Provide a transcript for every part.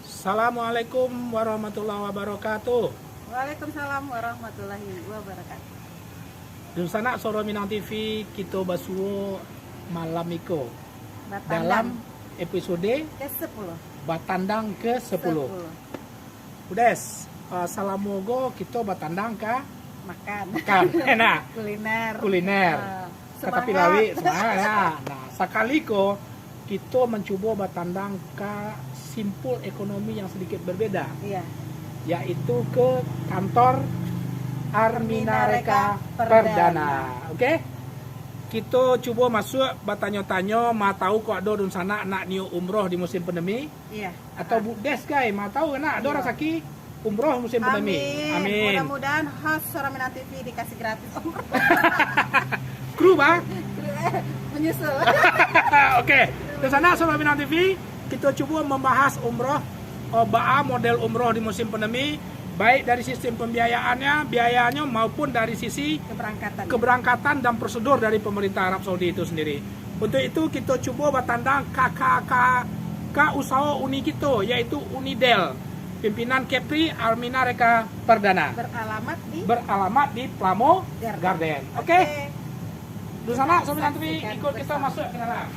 Assalamualaikum warahmatullahi wabarakatuh. Waalaikumsalam warahmatullahi wabarakatuh. Di sana Soro Minang TV kita basuo malam iko Batandang dalam episode ke-10. Batandang ke-10. Udes, salamogo kita batandang ka Makan. enak Kuliner. kata pilawi semangat ya. Nah, sekali ko kita mencoba batandang ke simpul ekonomi yang sedikit berbeda, Iya. yaitu ke kantor Arminareka Perdana. Oke? Kita coba masuk bertanya-tanya, mau tahu kok ada di sana nak niu umroh di musim pandemi? Iya. Atau Bu Des guys, mau tahu nak ada orang saki umroh musim pandemi? Amin. Mudah-mudahan host Soro Minang TV dikasih gratis umroh. Kru bah? Menyusul. Oke, di sana Soro Minang TV kita coba membahas umroh, model umroh di musim pandemi, baik dari sistem pembiayaannya, biayanya maupun dari sisi keberangkatan dan prosedur dari pemerintah Arab Saudi itu sendiri. Untuk itu kita coba bertandang kakak usaha uni kita, yaitu Unidel, pimpinan Kepri Arminareka Perdana, beralamat di Plamo Garden. Oke. Di sana Sobat Antri ikut kita masuk ke dalam.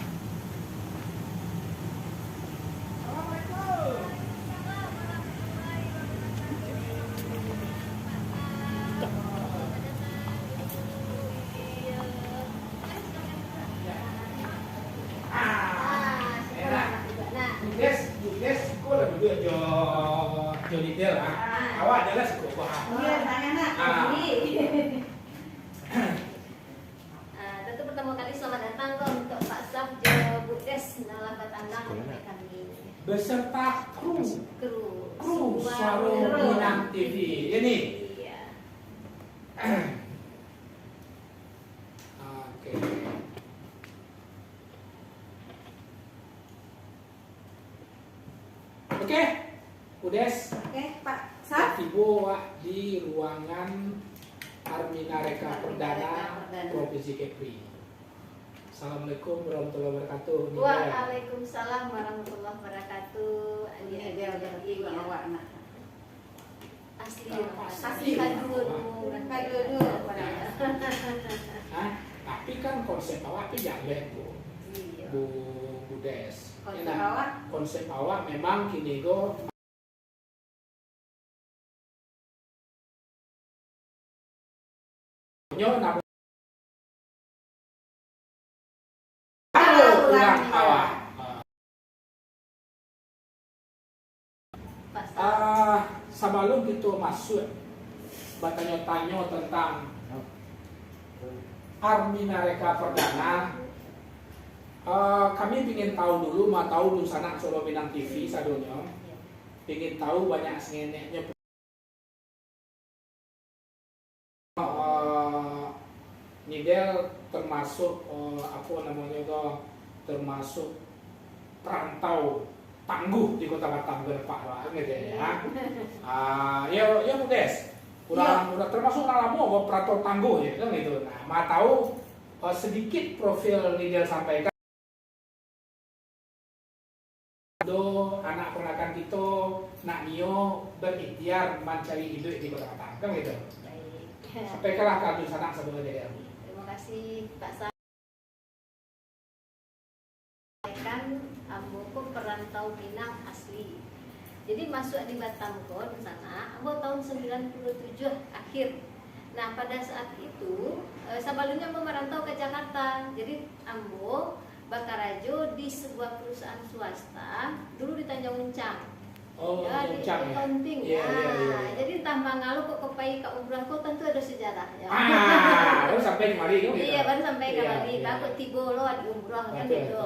Yes, kau lah duduk jo detail ah. Awak adalah suku bah. Iya, tanya nak. Tentu pertama kali selamat datang kok untuk Pak Saf Jo Bu Des dalam Batandang kami. Beserta kru Soro Suara Minang TV. Ini. Iya. Oke. Oke, Udes. Oke, Pak Saf. Tibo di ruangan Arminareka Perdana Provinsi Kepri. Assalamualaikum warahmatullahi wabarakatuh. Waalaikumsalam warahmatullahi wabarakatuh. Dia udah tiba awak nak. Asli dulu. Hah? Tapi kan konsep awak itu jangan Bu Des. Konsep awak memang kini go ulang awak. Sebelum kita masuk bertanya-tanya tentang Arminareka Perdana, kami ingin tahu dulu, mau tahu dulu sana Soro Minang TV sadonya, ingin tahu banyak sengeneknya. Nidel termasuk apa namanya itu, termasuk perantau tangguh di Kota Batam berpak gitu ya. Ya Bu Des, udah termasuk orang lama kok perantau tangguh ya kan gitu. Nah, mau tahu sedikit profil Nidel sampaikan. Do anak ponakan kita nak nio berikhtiar mencari hidup di Kota Batam kan gitu. Sampaikanlah ke sana sebenarnya. Terima kasih Pak Saf. Ambo perantau Minang asli. Jadi masuk di Batam kok di sana, ambo tahun 97 akhir. Nah, pada saat itu sebelumnya ambo merantau ke Jakarta. Jadi ambo Bakarajo di sebuah perusahaan swasta dulu di Tanjung Mencang. Ya, di accounting ya. Jadi tambah ngalu kok kepai ke umrah kok tentu ada sejarah ya. Baru sampai kemari gitu. Iya, baru sampai kemari. Baru tibo lo di umrah kan gitu.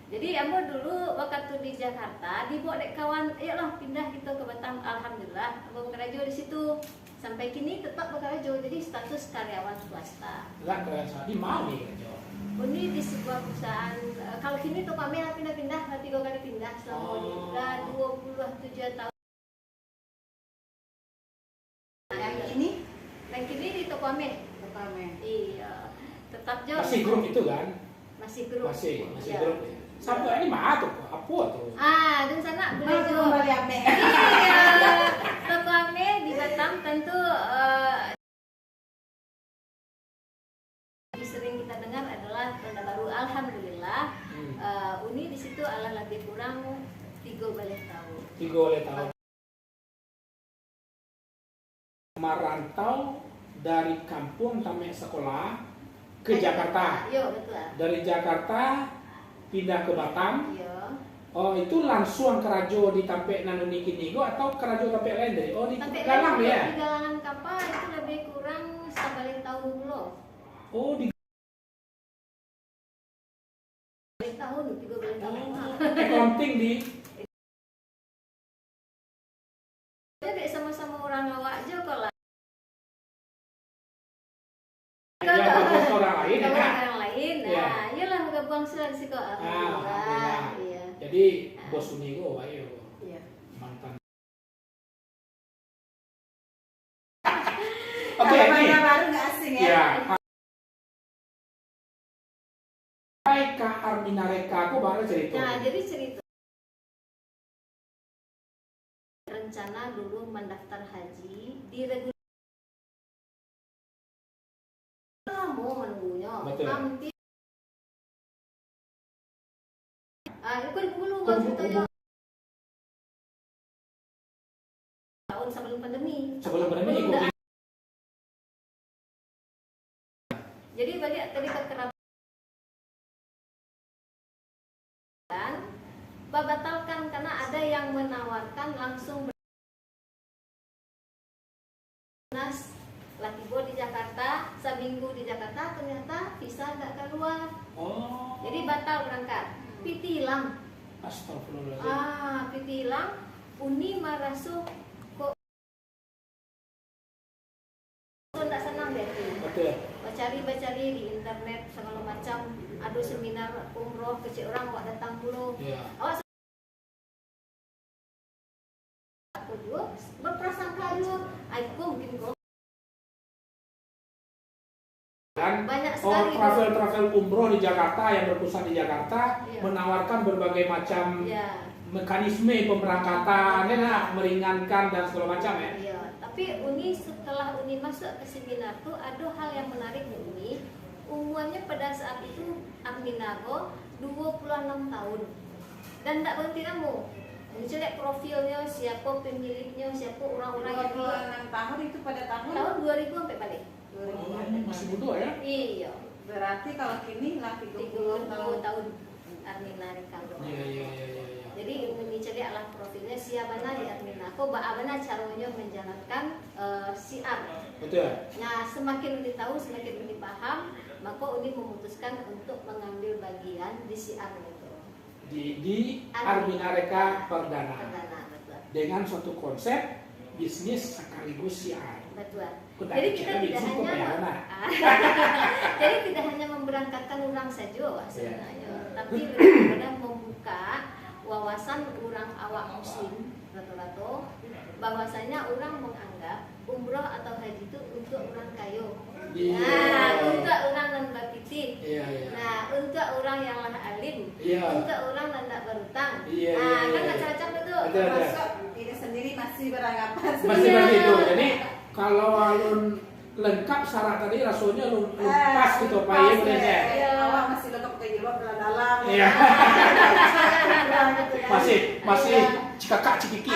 Jadi ambo dulu waktu di Jakarta dibawa dek kawan, ayolah pindah gitu ke Batam. Alhamdulillah ambo bekerja di situ sampai kini tetap bekerja. Jadi status karyawan swasta. Enggak kerja di mana kerja? Ini di sebuah perusahaan. Kalau kini tuh kami pindah-pindah, 3 kali pindah selama 27 tahun. Yang kini di toko Amin. Iya, tetap jauh. Masih grup itu kan? Masih grup. Masih Ya. grup. Sampai ini mah tuh apa apa tuh? Dan sana boleh Baik juga. kembali Ame. Iya, toko Ame di Batam tentu sering kita dengar adalah Tanda Baru. Alhamdulillah, Uni di situ adalah lebih kurang 3 boleh tahu. 3 oleh tahun. Merantau dari kampung sampai sekolah ke Jakarta. Iya, betul. Dari Jakarta pindah ke Batam. Iya. Oh, itu langsung ke Rajo di Tampe Nanuni Kinigo atau ke Rajo Tampe lain dari? Oh, di Sampai Galang di ya? Galangan kapal itu lebih kurang sebalik tahun dulu. Oh, di Tahun 3 tahun. accounting di Jadi sama-sama orang awak juga lah. ya bos orang lain ya. Kalau Kak? orang lain, Iya. iyalah muka bangsa di situ. Alhamdulillah. Alhamdulillah. Iya. Jadi bos Unigo, ayo Iya. mantan. Kalau Oke, ini. Maya baru nggak asing ya. Ya. Hai Kak Armina Reka, aku baru cerita. Nah, jadi cerita rencana dulu mendaftar haji di regulasi. Kamu menunggunya Betul. hampir. Ikut dulu kan ceritanya. Tahun sebelum pandemi. Sebelum pandemi ikut. Udah. Jadi balik tadi ke kerabat. Batalkan karena ada yang menawarkan langsung nas laki gue di Jakarta, seminggu di Jakarta, ternyata visa nggak keluar, Oh. jadi batal berangkat. Piti hilang, Astagfirullahaladzim. piti hilang, Uni merasuk kok nggak senang deh tuh. Betul. Bacari di internet segala macam, ada seminar umroh kecil orang awak datang dulu. Ya. Awak dulu berprasangka dulu, aku mungkin kok Dan banyak sekali. travel umroh di Jakarta yang berpusat di Jakarta Iya. menawarkan berbagai macam Ya, mekanisme pemberangkatan, ya, meringankan dan segala macam ya. iya. Tapi Uni setelah Uni masuk ke seminar tuh ada hal yang menarik di Uni. Umumnya pada saat itu Arminago 26 tahun dan tidak berhenti kamu. Dicek profilnya, siapa pemiliknya, siapa orang-orang yang 26 tahun itu pada tahun tahun 2000 sampai balik. 2000. Masih muda ya? Iya, Berarti kalau kini lah 30 tahun. 30 tahun Armina Ricardo. Iya. Jadi mencari alat profilnya siapa di Armina. Kok bagaimana caranya menjalankan siar. Betul. Nah, semakin Uni tahu, semakin Uni paham, maka Uni memutuskan untuk mengambil bagian di siar itu. Di Armina Reka Perdana Perdana, betul. dengan suatu konsep bisnis sekaligus siar. Betul. Kok Jadi tak kita cakap tidak bisnis kok hanya bayar, nah? jadi tidak hanya memberangkatkan orang saja sebenarnya, tapi lebih kepada membuka wawasan orang awak muslim rata-rata bahwasanya orang menganggap umroh atau haji itu untuk orang kaya. Iya. Nah, untuk orang non bapiti. Iya. Nah, untuk orang yang lah alim, Iya. untuk orang yang tak berutang. Iya, Nah, iya, kan iya. macam-macam itu. Betul. Termasuk diri sendiri masih beranggapan Masih Iya. begitu. Jadi kalau alun lengkap syarat tadi rasanya lu pas gitu Pak ya boleh ya. Iya. Awak masih lengkap pakai jilbab dalam. Iya. Gitu kan. Masih cikakak cikiki.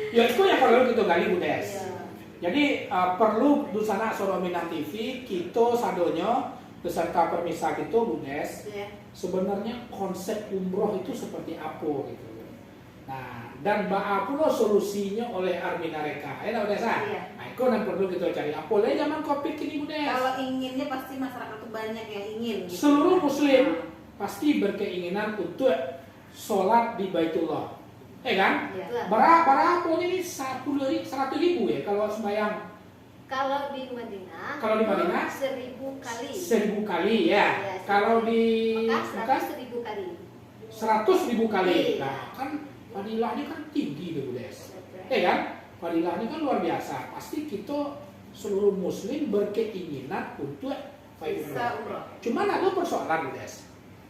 Ya itu yang perlu kita gali Bu Des. Iya. Jadi perlu Dusana Soro Minang TV kita sadonyo beserta permisa kita Bu Des. Iya. Sebenarnya konsep umroh itu seperti apa gitu. Nah, dan apa pula solusinya oleh Armina Reka. Ya Bu Des. Iya. Nah, itu yang perlu kita cari. Apa lagi zaman Covid ini Bu Des? Kalau inginnya pasti masyarakat tuh banyak yang ingin. Gitu. Seluruh muslim pasti berkeinginan untuk sholat di Baitullah. Kan? Iya. Berapa ini 100.000 ya kalau sembahyang Kalau di Madinah, Kalau di Madinah? 1000 kali. 1000 kali ya. Iya, Kalau di Mekah Mekah 100.000 kali. 100.000 kali. Iya. Nah, kan fadilahnya kan tinggi tuh Bu Des. Kan? Fadilahnya kan luar biasa. Pasti kita seluruh muslim berkeinginan untuk Bisa umroh. Cuman ada persoalan Bu Des.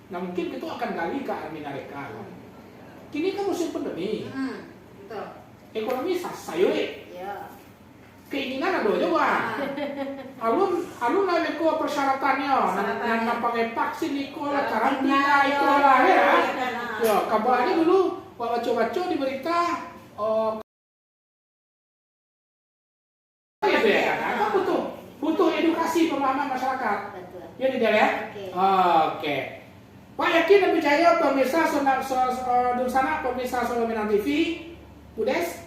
Nah mungkin kita akan gali ke Arminareka. Kini kan musim pandemi, Betul. ekonomi sayoi, Ya. keinginan ada juga. Alun lah niko persyaratannya, nan pakai vaksin niko lah, karantina itu lah ya. Ya, kabarnya dulu baca-baca di berita, gitu ya kan? Apa butuh edukasi pemahaman masyarakat. Betul. Ya tidak ya? Oke. Oke. Pak yakin dan percaya pemirsa Dunsana, pemirsa Solominang TV, Udes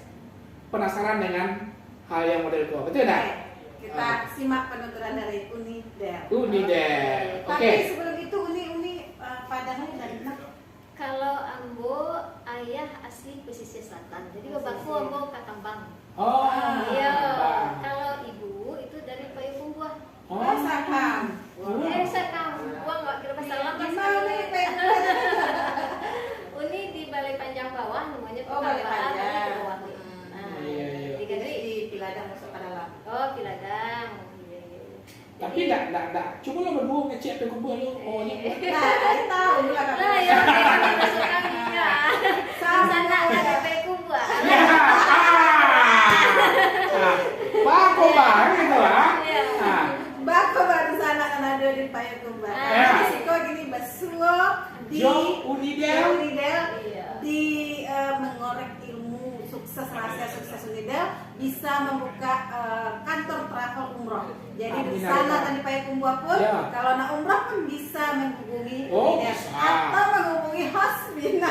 penasaran dengan hal yang model itu, betul tidak? Kita simak penuturan dari Unidel. Unidel. Tapi Oke. sebelum itu Uni padahal dari mana? Kalau ambo ayah asli pesisir selatan, jadi bapakku ambo Katambang. Oh. Iya. Bang. Kalau ibu itu dari Payakumbuh. Oh. Rasakan. Sekam. Gua nggak kira masalah Di mana nih, Pak? Uni di Balai Panjang bawah, namanya Oh, Balai Pekalongan, Panjang. di bawah. Nah, Iya, iya. di Jadi Gandri. di Piladang masuk ke dalam. Oh, Piladang. Iya, iya. Tapi enggak. Coba lo berdua ngecek ke kubur lo. Oh, ini. Nah, tahu juga kan. Nah, ya, kita masuk kami ya. Sana ada Payakumbuh. Ya. Bako bang gitu lah. Iya. Nah, Bako baru sana kan ada di Payakumbuh. Ya. Risiko gini basuo di Jo Unidel. Unidel Iya. di mengorek ilmu sukses rahasia sukses Unidel bisa membuka kantor travel umroh. Jadi di Amin, sana amin. tadi Payakumbuh pun Ya. kalau nak umroh pun bisa menghubungi Oh, Unidel bisa. atau menghubungi host Bina.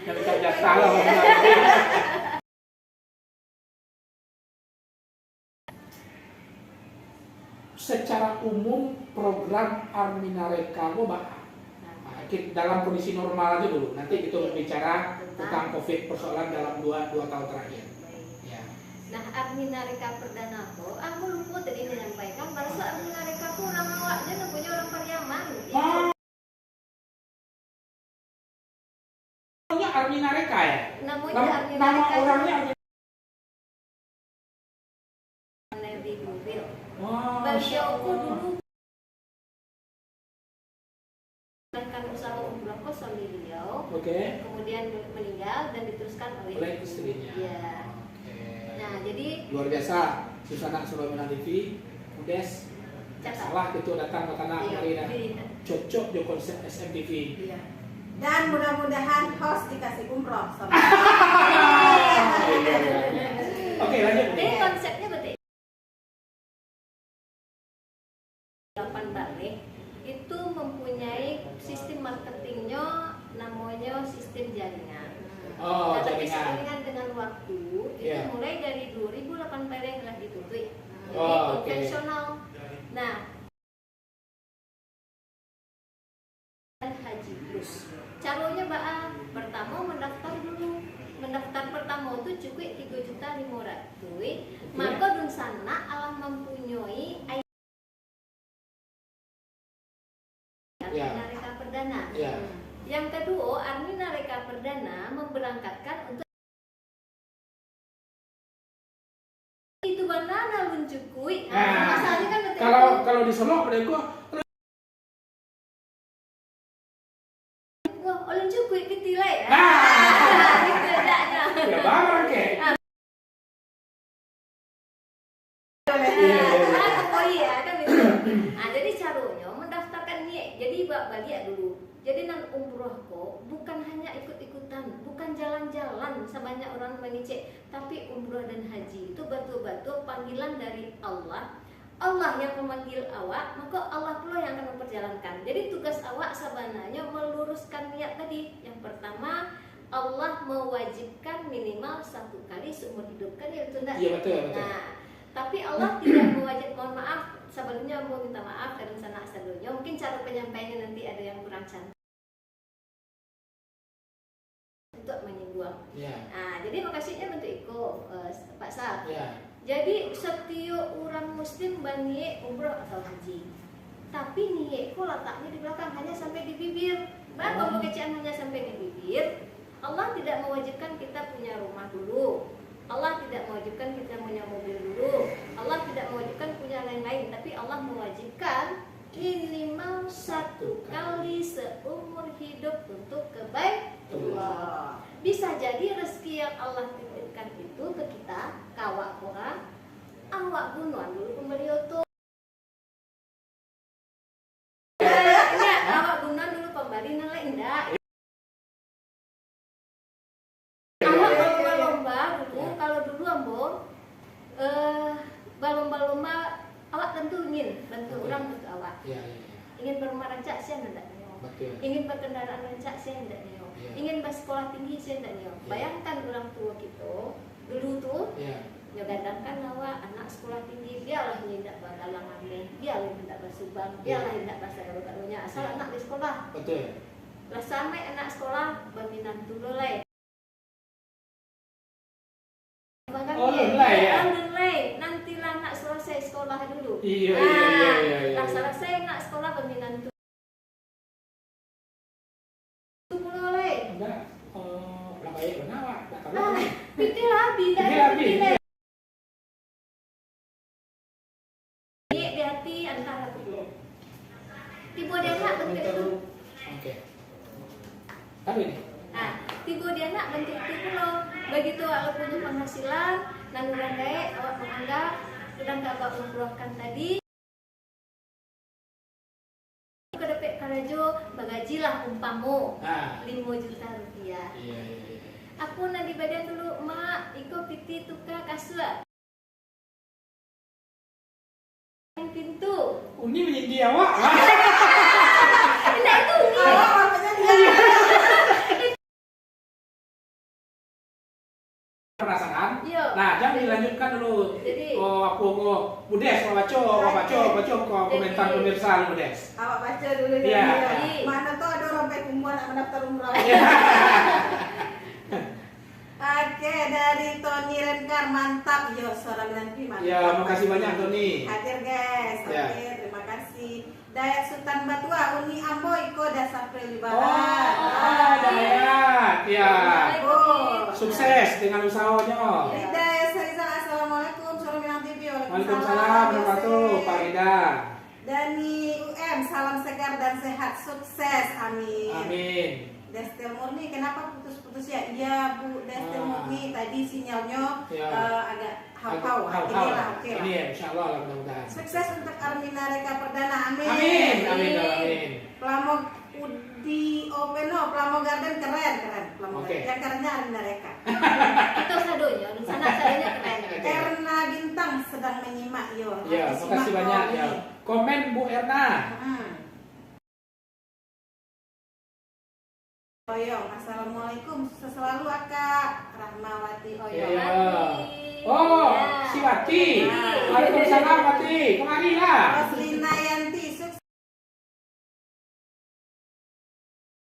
yang kerja salah. Secara umum program Arminareka dalam kondisi normal aja dulu. Nanti kita berbicara tentang COVID persoalan dalam 2 tahun terakhir. Ya. Nah, Arminareka Perdana ko, aku lupa tadi menyampaikan bahwa Arminareka ko orang awaknya namanya orang Pariaman. Namanya Arminareka ya? Namanya Nama Arminareka. orangnya Arminareka. Levi Gubil. Wah, Beliauku dulu melakukan usaha umroh ko sama beliau, Oke. kemudian meninggal dan diteruskan oleh Oleh istrinya. Iya. Oke. Nah, jadi Luar biasa. Susana Solominang TV, Udes. Catat. Salah itu datang ke tanah Iya, Marina. iya. Cocok di konsep SMTV. Iya. Dan mudah-mudahan host dikasih umroh sama. Oke, lanjut Jadi nih. konsepnya betul. 8 balik itu mempunyai sistem marketingnya namanya sistem jaringan. Oh, Nah, tapi jaringan. seiringan dengan waktu itu Iya. mulai dari 2008 balik telah ditutup. Jadi Oh, oke. konvensional. Nah, dan Haji Plus. Caranya pertama mendaftar dulu. Mendaftar pertama itu cukup 3.500.000. Maka Dunsana alah mempunyai Arminareka Perdana. Ya. Yang kedua, Arminareka Perdana memberangkatkan untuk itu banana luncukui. Nah, Masalahnya kan betul. Kalau di Solo pada gua gua luncukui ketile ya. Ah. Gitu adanya. ya barang kek. Iya. Oh iya, kan gitu. Nah, jadi caranya mendaftarkan niat. Jadi balik dulu. Jadi nan umroh kok bukan hanya ikut-ikutan, bukan jalan-jalan sebanyak orang mengicek, tapi umroh dan haji itu betul-betul panggilan dari Allah. Allah yang memanggil awak, maka Allah pula yang akan memperjalankan. Jadi tugas awak sebenarnya meluruskan niat tadi. Yang pertama, Allah mewajibkan minimal 1 kali seumur hidup, kan ya betul enggak? Iya, betul. Nah, tapi Allah tidak mewajib, mohon maaf sebelumnya mau minta maaf karena sana sebelumnya mungkin cara penyampaiannya nanti ada yang kurang cantik untuk menyinggung. Iya. Nah, jadi makasihnya bentuk iko Pak Sal. Iya. Jadi setiap orang muslim berniat umroh atau haji. Tapi niatku letaknya di belakang, hanya sampai di bibir. Bahkan kekecian hanya sampai di bibir. Allah tidak mewajibkan kita punya rumah dulu. Allah tidak mewajibkan kita punya mobil dulu. Allah tidak mewajibkan punya lain-lain, tapi Allah mewajibkan minimal 1 kali hidup untuk kebaikan. Bisa jadi rezeki yang Allah titipkan itu ke kita, kawak kurang, awak gunuan dulu pembeli oto. Awak gunuan dulu pembeli nilai indah. Awak berlomba dulu, kalau dulu ambo, berlomba-lomba awak tentu ingin bantu orang bantu awak. Ingin berumah rancak saya hendak nyo. Ingin berkendaraan rancak saya hendak nyo. Ingin bersekolah tinggi saya hendak nyo. Bayangkan orang tua kita dulu tuh, nyo gandangkan awak anak sekolah tinggi, biarlah hendak berdalangan nih, biarlah hendak bersubang, biarlah hendak bahasa karunya asal anak di sekolah. Betul. Lah sampai anak sekolah berminat dulu lah. Nantilah nak selesai sekolah dulu. Iya. Lah selesai nak sekolah berminat dulu. Itu boleh. Enggak. Lah baik benar, Wak. Tak tahu. Pikir lebih dah. Di hati antara kedua. Tiba dia nak bentuk itu. Oke. Tapi ini. Tiba dia nak bentuk itu pula. Begitu awak punya penghasilan, dan orang baik awak menganggap sedang awak mengeluarkan tadi. Kedepek karajo bagajilah umpamu 5 juta rupiah. Iya. Aku nanti badan dulu mak, iko piti tuka kasua. Pintu. Uni menjadi awak. Tidak itu uni. Perasaan. Iya. Nah, jangan dilanjutkan dulu. Jadi, aku Budes, baca komentar pemirsa nih Budes. Awak baca dulu Iya. Mana tuh ada orang baik umuan nak mendaftar umrah. Oke, dari Tony Rengar, mantap. Yo, suara nanti mantap. Ya, makasih banyak Tony. Hadir guys. Oke, Ya. terima kasih. Dayat Sultan Batua, Uni Ambo, Iko Dasar Prilibaran. Dayat. Ya. Oh. Sukses dengan usahanya. Hidayah Sarizal, Assalamualaikum. Salam Minang TV. Waalaikumsalam warahmatullahi Farida. Dani UM, salam segar dan sehat, sukses, amin. Amin. Destel Murni, kenapa putus-putus ya? Iya Bu, Destel Murni tadi sinyalnya agak hau-hau. Oke lah. Ini ya, insya Allah lah mudah-mudahan. Sukses untuk Armina Reka Perdana, amin. Amin. Plamog Udi Openo, Plamog Garden keren. Plamog Oke. yang kerennya Armina Reka. Itu sadonya, di sana sadonya keren. Erna Bintang sedang menyimak yo. Ya, makasih banyak ya. Komen Bu Erna. Oyong, assalamualaikum, sukses selalu Akak Rahmawati Oyong. Si Wati. Waalaikumsalam Wati. Kemarilah. Roslina Yanti, sukses.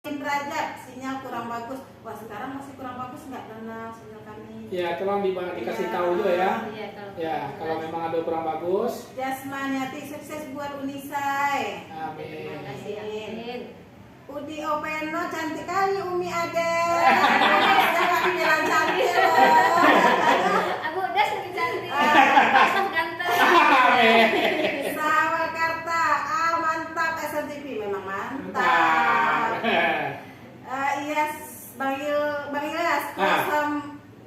Derajat, sinyal kurang bagus. Wah, sekarang masih kurang bagus nggak Dana sinyal kami? Ya, tolong dikasih tahu juga ya. Ya, kalau memang ada kurang bagus. Jasmaniati, sukses buat Unisai. Amin. Terima kasih, amin. Udi Openo, cantik kali Umi Ade. Jangan dibilang cantik loh. Aku udah sering cantik. Pasang ganteng. Sawakarta, mantap SMTV, memang mantap. Iya, Bang Ilyas,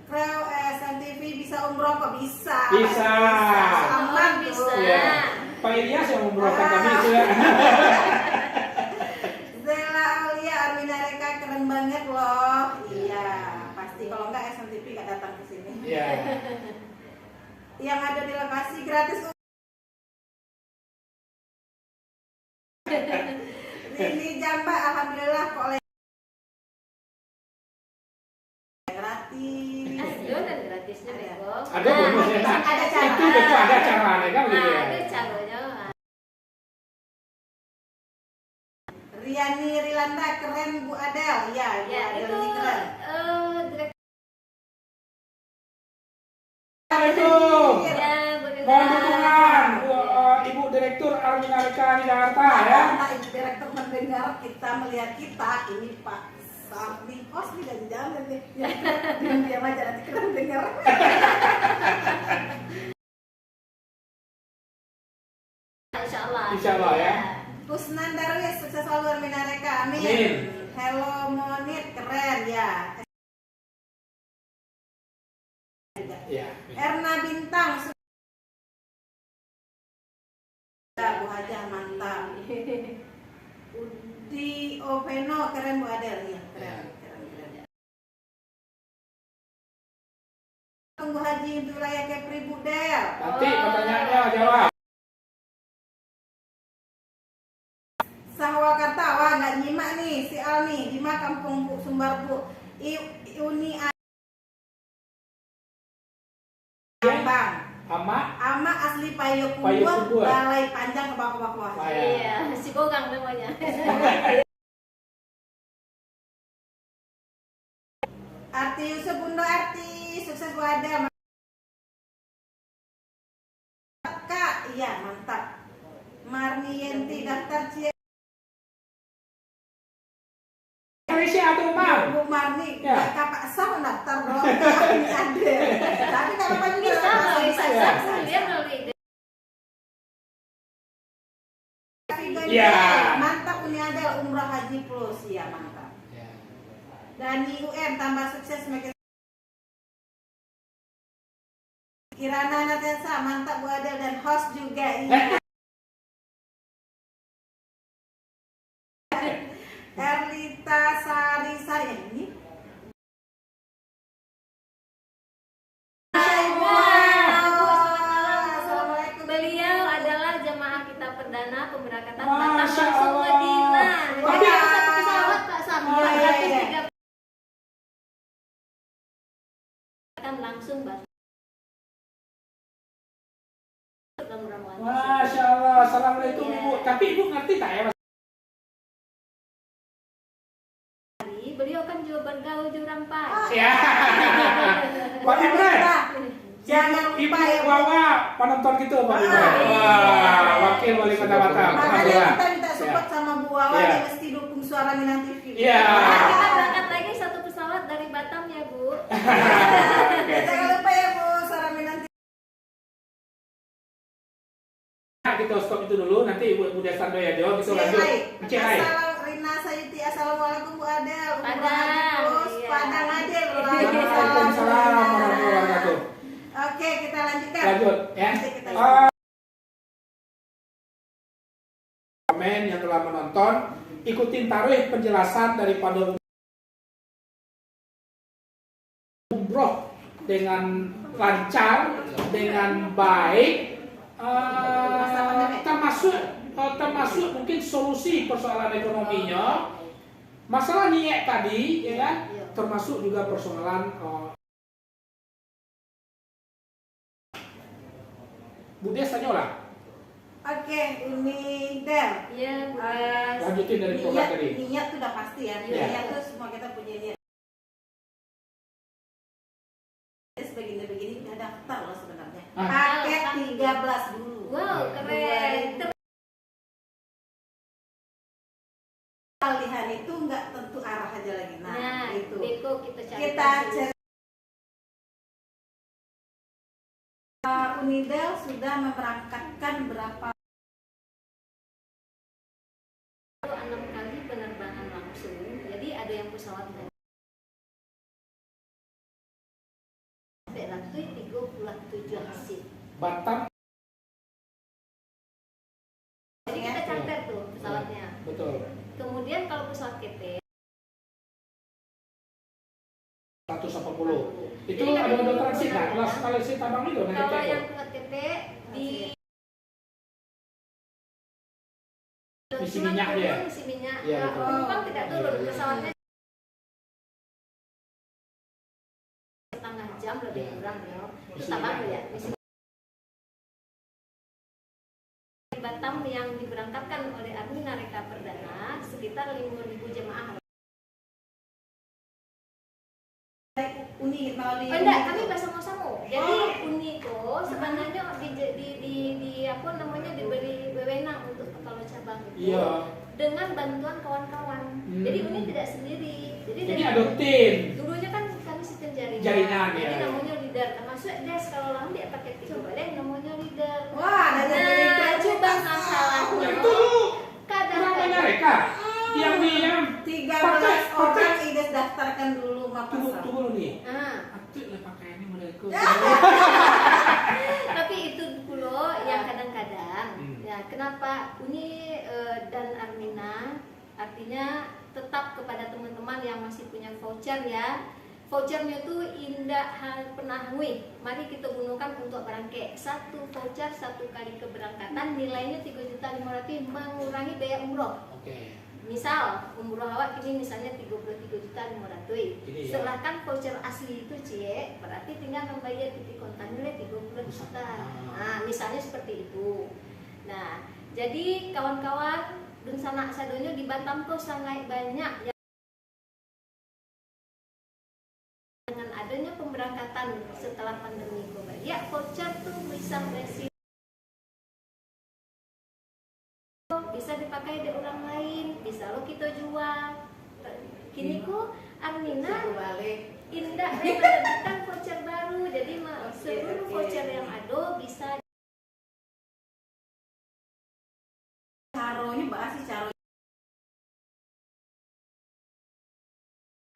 Kreu SMTV bisa umroh kok? Bisa. Aman Bisa. tuh. Ya. Pak Ilyas yang memberokkan kami itu ya. Zela Aulia, Armina Reka keren banget loh. Iya, pasti kalau enggak SMTV nggak datang ke sini. Iya. Yang ada di lokasi gratis. Rini Jamba, alhamdulillah kok gratis. Ada gratisnya Bego. Ada bonusnya. Ada cara. Itu betul ada caranya kan gitu ya. Ada caranya. Riani Rilanda keren Bu Adel. Iya, Bu Ya, Adel itu ini keren. direktur. Assalamualaikum. Ya, boleh. Mohon dukungan Ibu Direktur Armina Reka di Jakarta ya. Karena Ibu Direktur mendengar kita, melihat kita, ini Pak Sardi Hosni dan jangan deh. Ya, diam aja nanti kita mendengar. Insya Allah. Insya Allah ya. Kusnan Darwis, sukses selalu Armina Reka, amin. Amin. Hello Monit, keren ya. Ya. Erna Bintang, Bu Haja mantap. Udi Oveno, keren Bu Adel ya, keren. Tunggu Haji untuk Raya Kepri Budel. Nanti pertanyaannya jawab. Sahwakarta, wah nggak nyimak nih si Al nih, di mana Kampung Bu Sumbar Bu. Uni Bang. Ama asli Payokumbuh, Payokumbuh. Balai Panjang ke bawah. Iya, si Bogang namanya. Arti Yusuf Bundo Arti, sukses Bu Adel. Kak, iya mantap. Marni Yenti daftar C. Malaysia atau Umar? Bu Marni, Ya. kakak sah daftar dong. Ini ada. Tapi kalau Pak juga Bisa melalui bisa. dia melalui Ya. Mantap Uni Adel Umrah Haji Plus, ya mantap. Dani UN tambah sukses makin. Kirana Natesa mantap Bu Adel dan host juga iya. Erlita Sari ini. Assalamualaikum. Beliau adalah jemaah kita perdana pemberangkatan Masya Batam langsung Allah. Madinah. Wah. Jadi satu pesawat Pak Sam, Iya, iya, iya. 403 akan langsung Batam. Masya Allah. Assalamualaikum Iya. Ibu. Tapi Ibu ngerti tak ya? Beliau kan juga bergaul di Rampai. Ya. Pak Imran. Jangan Ibu lupa ya Bu. Wawa penonton gitu Pak Imran. Wah, wakil wali kota Batam. Makanya kita minta support Ya. sama Bu Wawa, Iya. dia mesti dukung suara Minang TV. Iya. Nah, kita berangkat lagi satu pesawat dari Batam ya Bu. Oke. Jangan lupa ya Bu, suara Minang TV. Nah, kita stop itu dulu. Nanti Ibu Desando ya jawab. Itu lanjut. Cek hai. Rina Sayuti, assalamualaikum Bu Adel. Padang, iya. Padang Adel. Waalaikumsalam warahmatullahi wabarakatuh. Oke, kita lanjutkan. Lanjut ya. Nanti kita lanjut. Komen yang telah menonton, ikutin taruh penjelasan daripada umroh dengan lancar, dengan baik, termasuk mungkin solusi persoalan ekonominya, masalah niat tadi, ya kan, termasuk juga persoalan Bu Des tanya lah. Oke, Uni Del. Iya, Bu. Lanjutin dari program tadi. Niat itu udah pasti ya. Iya. Niat itu semua kita punya niat. Begini udah daftar loh sebenarnya. Paket 13 dulu. Wow, keren. Pilihan itu nggak tentu arah aja lagi. Nah, itu. Beko kita cari. Kita cari. Unidel sudah memberangkatkan berapa? 6 kali penerbangan langsung. Jadi ada yang pesawat sampai lantai 37 seat. Batam. Jadi kita charter tuh pesawatnya. Betul. Kemudian kalau pesawat KT 180. Itu Jadi ada kami transit nggak? menggunakan- Kalau si tabang itu naik kalau itu. yang pesawat KT di Isi cuma minyak turun, dia. isi minyak. Iya, Nah, betul. penumpang tidak turun, pesawatnya setengah jam lebih Iya. kurang ya. Terus Isi tambah minyak. ya. Di Batam yang diberangkatkan oleh Armina Reka Perdana sekitar 5.000 jemaah. Uni melalui. Oh, enggak, kami bersama-sama. Jadi Uniko sebenarnya di apa namanya diberi wewenang untuk kalau cabang itu Iya. dengan bantuan kawan-kawan. Jadi Uni tidak sendiri. Jadi ada tim. dulunya kan kami sistem jaringan. Jaringan, Jadi ya. namanya leader. Termasuk Des kalau orang dia pakai tiga balik namanya leader. Wah, ada Nah, coba masalahnya. Itu Kadang-kadang namanya mereka yang 13 tunggu pasal. dulu nih. Ah, Aktif lah pakaiannya mereka. tapi itu dulu yang kadang-kadang ya kenapa Uni dan Armina artinya tetap kepada teman-teman yang masih punya voucher ya. Vouchernya tuh indah pernah ngui. Mari kita gunakan untuk berangkat. Satu voucher satu kali keberangkatan nilainya 3.500.000 mengurangi biaya umroh. Oke. Misal umroh awak kini misalnya 33.500.000. Ini ya. Sedangkan voucher asli itu cie, berarti tinggal membayar titik kontan nilai 30 juta. Nah, misalnya seperti itu. Nah, jadi kawan-kawan dan sanak sadonyo di Batam kok sangat banyak yang dengan adanya pemberangkatan setelah pandemi COVID. Ya, voucher tuh bisa beresiko, bisa dipakai di orang lain, bisa lo kita jual. Kini ku Armina Balik. indah menerbitkan voucher baru, jadi seluruh voucher yang ada bisa Caronya bahas sih caro.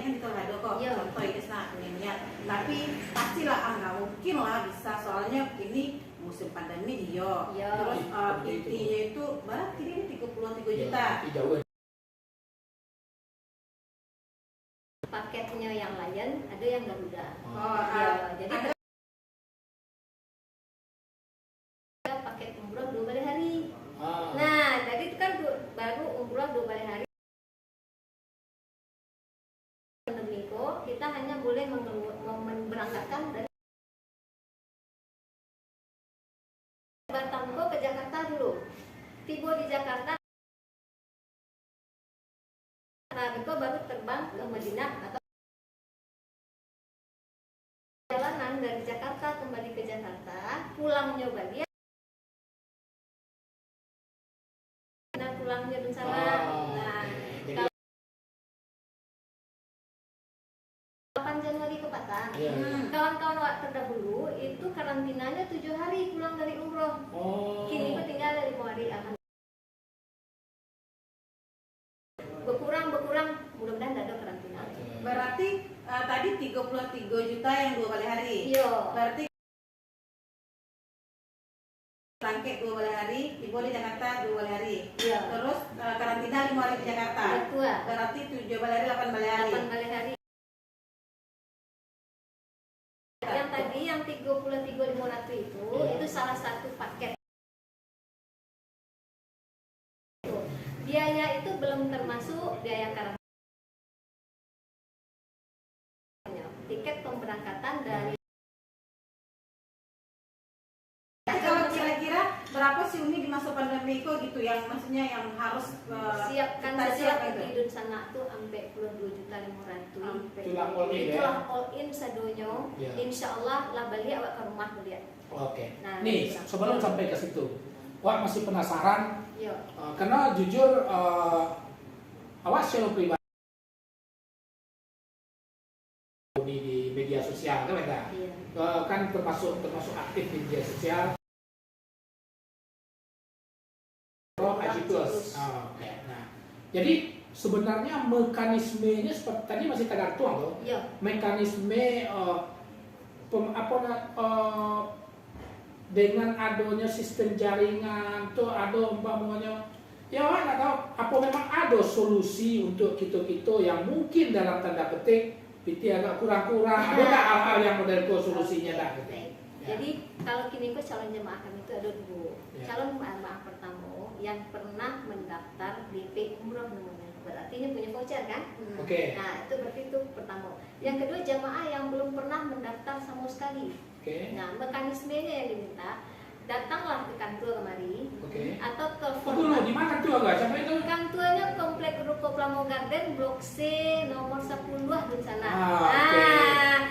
Yang kita ada kok. Iya. Contoh ini niat. Tapi pastilah nggak mungkin lah bisa soalnya ini musim pandemi dia. Iya. Terus Seperti itu. intinya itu berarti ini 33 juta. Jauh. paketnya yang Lion, ada yang Garuda. Oh, Ya, jadi ada paket umroh 2 kali hari. Ah. Nah, jadi itu kan baru umroh 2 kali hari. Pandemi kok kita hanya boleh memberangkatkan dari Batam kok ke Jakarta dulu. Tiba di Jakarta, nah itu baru terbang ke Madinah atau perjalanan dari Jakarta kembali ke Jakarta, pulangnya balik. Nah, pulangnya di sana. Nah, Jadi, 8 Januari ke Batam. iya. Kawan-kawan awak terdahulu itu karantinanya 7 hari pulang dari umroh. Oh. Kini aku tinggal 5 hari. Berkurang, mudah-mudahan tidak ada karantina. berarti tadi 33 juta yang 2 kali hari. Iya. Berarti rangkek 2 kali hari, ibu di Jakarta 2 kali hari. Iya. Terus karantina 5 hari di Jakarta. Betul. Berarti 7 kali hari, 8 kali hari. 8 kali hari. Yang tadi yang 33.500 itu salah satu paket. Biaya itu belum termasuk biaya karantina. Tiket pemberangkatan dari Jadi kalau kira-kira berapa sih Uni di masa pandemi itu gitu yang maksudnya yang harus siapkan kita saja siapkan itu? tidur sana tuh sampai 22.500. Itulah all in ya? Itulah all in sadonyo. Ya. Insya Allah lah balik awak ke rumah melihat. Oke. Nah, Nih, gitu. sebelum sampai ke situ, Wak masih penasaran Yo. karena jujur awak secara pribadi di media sosial kan ada, Iya. kan termasuk aktif di media sosial. Haji Plus. Oke. Nah, jadi sebenarnya mekanismenya seperti tadi masih tergantung loh. Yo. Mekanisme dengan adanya sistem jaringan tuh ada umpamanya ya nggak tahu apa memang ada solusi untuk kita yang mungkin dalam tanda petik PT agak kurang-kurang ada nggak hal-hal yang model itu solusinya dah gitu. Baik. Ya. Jadi kalau kini kok calon jemaah kami itu ada 2. Ya. Calon jemaah pertama yang pernah mendaftar DP umroh namanya. Berarti ini punya voucher kan? Oke. Nah, itu berarti itu pertama. Yang kedua jamaah yang belum pernah mendaftar sama sekali. Oke. Nah, mekanismenya yang diminta, datanglah ke kantor kemari Oke. atau telepon. Dulu di mana tuh agak sampai itu? Kantornya Komplek Ruko Plamo Garden Blok C nomor 10 di sana. Oke.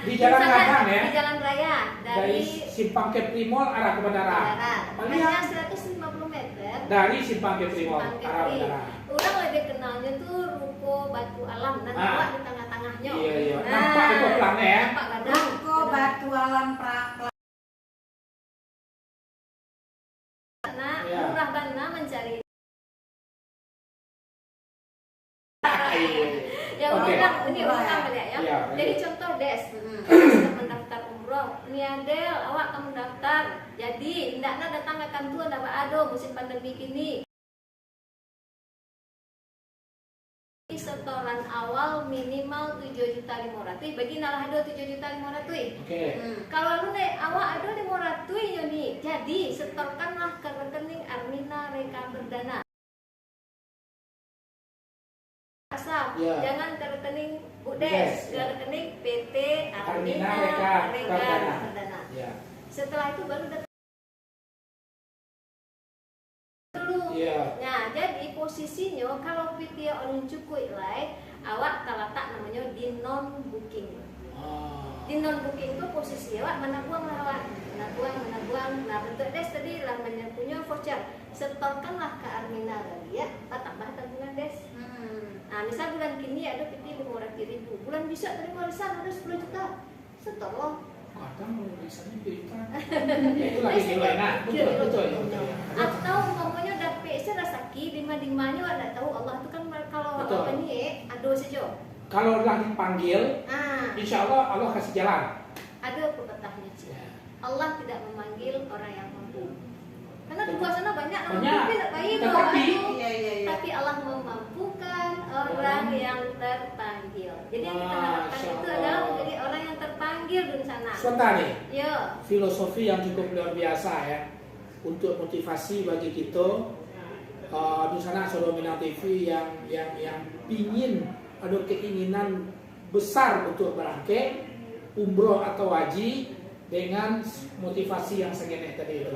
Di Jalan sana, Gadang ya? Di Jalan Raya Dari Simpang Kepri Mall arah ke Bandara. Paling hanya 150 meter. dari Simpang Kepri Mall Simpang arah Kepri. Bandara. Orang lebih kenalnya tuh Ruko Batu Alam dan awak di tengah-tengahnya. Iya iya. Nampak itu pelangnya ya. Nampak gadang. Ruko Batu Alam Karena Iya. murah bana mencari. Iya. Ya Oke. ini ulang kali ya. Ya, Jadi lanjut. contoh Des, sudah mendaftar umroh. Nih Adel, awak kamu daftar. Jadi ndakna datang ke kantor ndak ado musim pandemi gini. Setoran awal minimal 7.500.000 bagi nalah ado 7.500.000. Oke. Kalau lu nih awak ado 500 ya nih. Jadi setorkanlah ke rekening Armina Reka Perdana. Asal Ya. jangan ke rekening Udes, UDES, ke ya. rekening PT Armina Armina Reka Reka Perdana. Perdana. Ya. Setelah itu baru datang dulu. Iya. Nah, jadi posisinya kalau PT orang cukup lai, awak letak namanya di non booking. Oh. Di non booking itu posisi awak mana buang lah awak, mana buang. Nah bentuk Des tadi lah punya voucher, setorkanlah ke Armina lagi ya, tambah tabungan Des. Nah misal bulan kini ada PT 500.000, bulan bisa terima arisan ada 10 juta, setor loh. Kadang tulisannya berikan. Ya itu lagi di enak. Betul. Atau umpamanya udah PC rasaki dimanya ada tahu Allah itu kan kalau Betul. apa nih ado saja. Kalau lagi panggil, insya Allah kasih jalan. Ada pepatahnya sih. Ya. Allah tidak memanggil orang yang mampu. Karena di luar sana banyak orang Banyak. mampu tidak baik loh. Tetapi- Aduh. Iya. Tapi Allah memampukan orang yang terpanggil. Jadi yang kita harapkan Masya itu Allah. adalah menjadi orang yang terpanggil di sana. Sebentar nih. Yo. Filosofi yang cukup luar biasa ya untuk motivasi bagi kita di sana Sodomina TV yang pingin ada keinginan besar untuk berangkat umroh atau haji dengan motivasi yang segini tadi itu.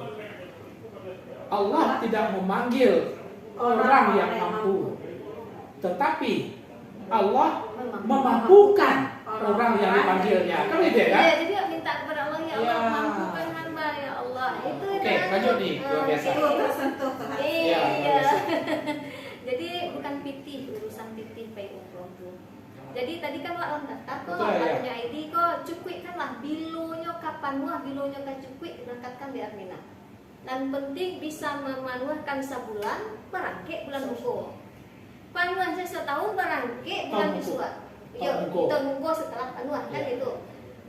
Allah tidak memanggil orang yang mampu, tetapi Allah memampukan orang yang dipanggilnya. Kan gitu ya? Iya, jadi minta kepada Allah ya Allah Ya. mampukan hamba ya Allah. Itu Oke, lanjut nih, luar biasa. Itu tersentuh tuh hati. Iya, Iya. biasa. Jadi bukan pitih urusan pitih pay umroh tuh. Jadi tadi kan wak daftar kok, Betul, ya. punya ID kok, cukui kan lah bilonya kapan wah bilonya kan cukui diberangkatkan di Armina. Dan penting bisa memanuahkan sebulan berangke bulan buku. Panuah saya setahun berangke bulan Tahun buku. Biswa. Tahun Iya, buku. tahun buku setelah panuah kan Iya. itu.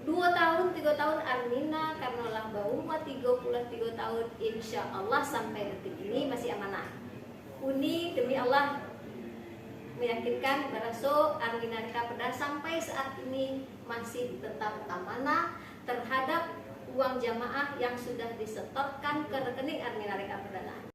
2 tahun, 3 tahun Armina karena lah bau 33 tahun insya Allah sampai detik ini masih amanah. Uni demi Allah meyakinkan baraso Armina Reka Perdana sampai saat ini masih tetap amanah terhadap uang jamaah yang sudah disetorkan ke rekening Armina Reka Perdana.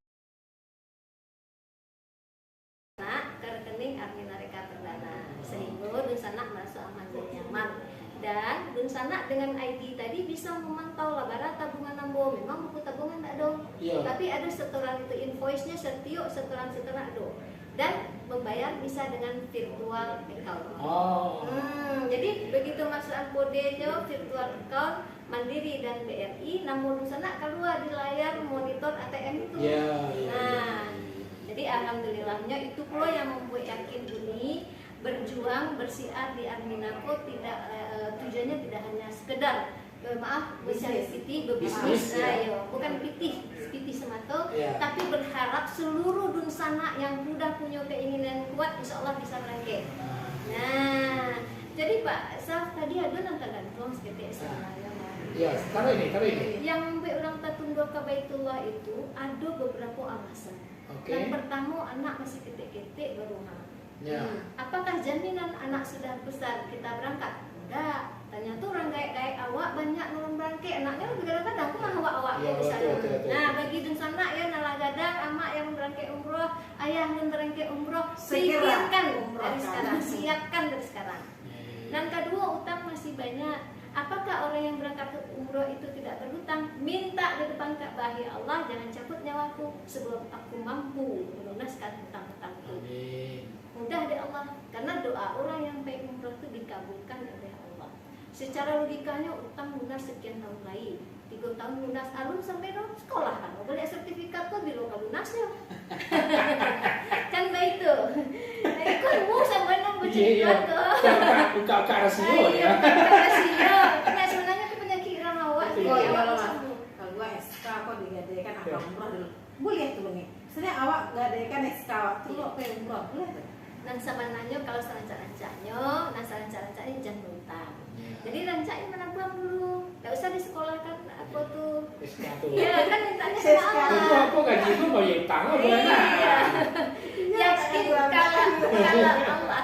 Nah, ke rekening Armina Reka Perdana sehingga Dunsana merasa aman dan nyaman. Dan Dunsana dengan ID tadi bisa memantau labara tabungan nambo. Memang buku tabungan tak ada, Iya. tapi ada setoran itu invoice-nya setiap setoran ada. Dan membayar bisa dengan virtual account. Oh. Jadi begitu masukkan kodenya virtual account Mandiri dan BRI, namun Dunsana keluar di layar monitor ATM itu. Iya. Nah, jadi alhamdulillahnya itu pula yang membuat yakin Uni berjuang bersiar di Arminako tidak tujuannya tidak hanya sekedar mencari pitih berbisnis, Bisnis, ya. ayo bukan pitih semata, Ya. tapi berharap seluruh Dunsana yang sudah punya keinginan kuat insya Allah bisa berangkat. Nah, jadi Pak Saf tadi ada nonton gantung seperti sebenarnya. Iya, taruh ini. Yang membuat orang tertunda ke Baitullah itu ada beberapa alasan. Oke. Yang pertama anak masih ketik-ketik baru Ya. Apakah jaminan anak sudah besar kita berangkat? Enggak. Ternyata orang gaek-gaek awak banyak orang berangkat, anaknya lebih kadang-kadang aku mah awak-awak Iya, di sana. betul. Nah, bagi Dunsana ya nalagadang amak yang berangkat umroh, ayah yang berangkat umroh, Segera pikirkan umrohkan. dari sekarang, siapkan dari sekarang. Dan kedua, utang masih banyak. Apakah orang yang berangkat ke umroh itu tidak berhutang? Minta di depan Ka'bah, ya Allah, jangan cabut nyawaku sebelum aku mampu melunaskan hutang-hutangku. Amin. Mudah deh Allah, karena doa orang yang baik umroh itu dikabulkan oleh Allah. Secara logikanya utang lunas sekian tahun lagi, 3 tahun lunas, alun sampai dong sekolah kan, boleh sertifikat tuh di lokal lunasnya. Kan baik tuh. Nah, itu mau sampai nang Iya. bercerita tuh. Buka rasio Iya, ya. kasihan. Nah, sebenarnya itu penyakit orang awak. Betul. Jadi Oh iya awak lah. sembuh. Kalau gua SK kok digadaikan apa Ya. umroh dulu. Boleh tuh nih. Sebenarnya awak gadaikan SK awak tuh apa umroh boleh tuh. Dan sebenarnya kalau selancar-lancarnya saya sekali. Itu aku gaji itu mau yang utang apa Iya. Iya,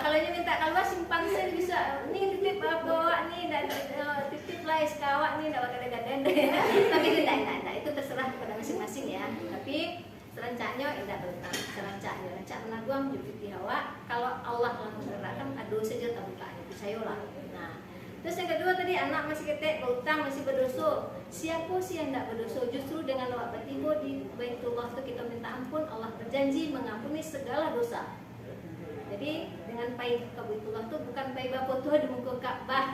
Kalau dia minta keluar simpan saya bisa nih titip bawa nih dan titip lah kawak nih dapat kadang-kadang tapi tidak itu terserah kepada masing-masing ya. Tapi serancanya tidak berutang, serancanya rancak menabung juti hawa. Kalau Allah langsung menggerakkan adu saja tabukan itu sayolah. Nah, terus yang kedua tadi anak masih ketek berutang masih berdosa. Siapa sih yang tidak berdosa? Justru dengan awak bertiba di Baitullah itu kita minta ampun, Allah berjanji mengampuni segala dosa. Jadi dengan pai ke Baitullah itu bukan pai bapak Tuhan di muka Ka'bah,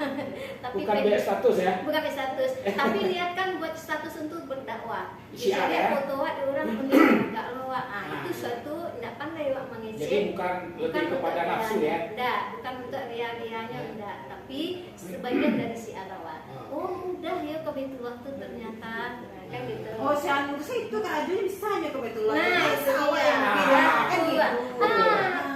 tapi bukan biaya status ya. bukan pai status, tapi niatkan buat status untuk berdakwah. Syiar Jadi ya. foto di orang punya enggak loa. Itu suatu tidak pandai wak mengisi. Jadi bukan lebih kepada nafsu ya. Tidak, bukan untuk ria-rianya tidak, tapi sebagian dari si arawa. Oh mudah ya ke Baitullah tuh ternyata kan gitu. Oh, si Anu itu kan ajunya bisa aja ke Baitullah. Nah, itu awal dia. yang bilang kan gitu.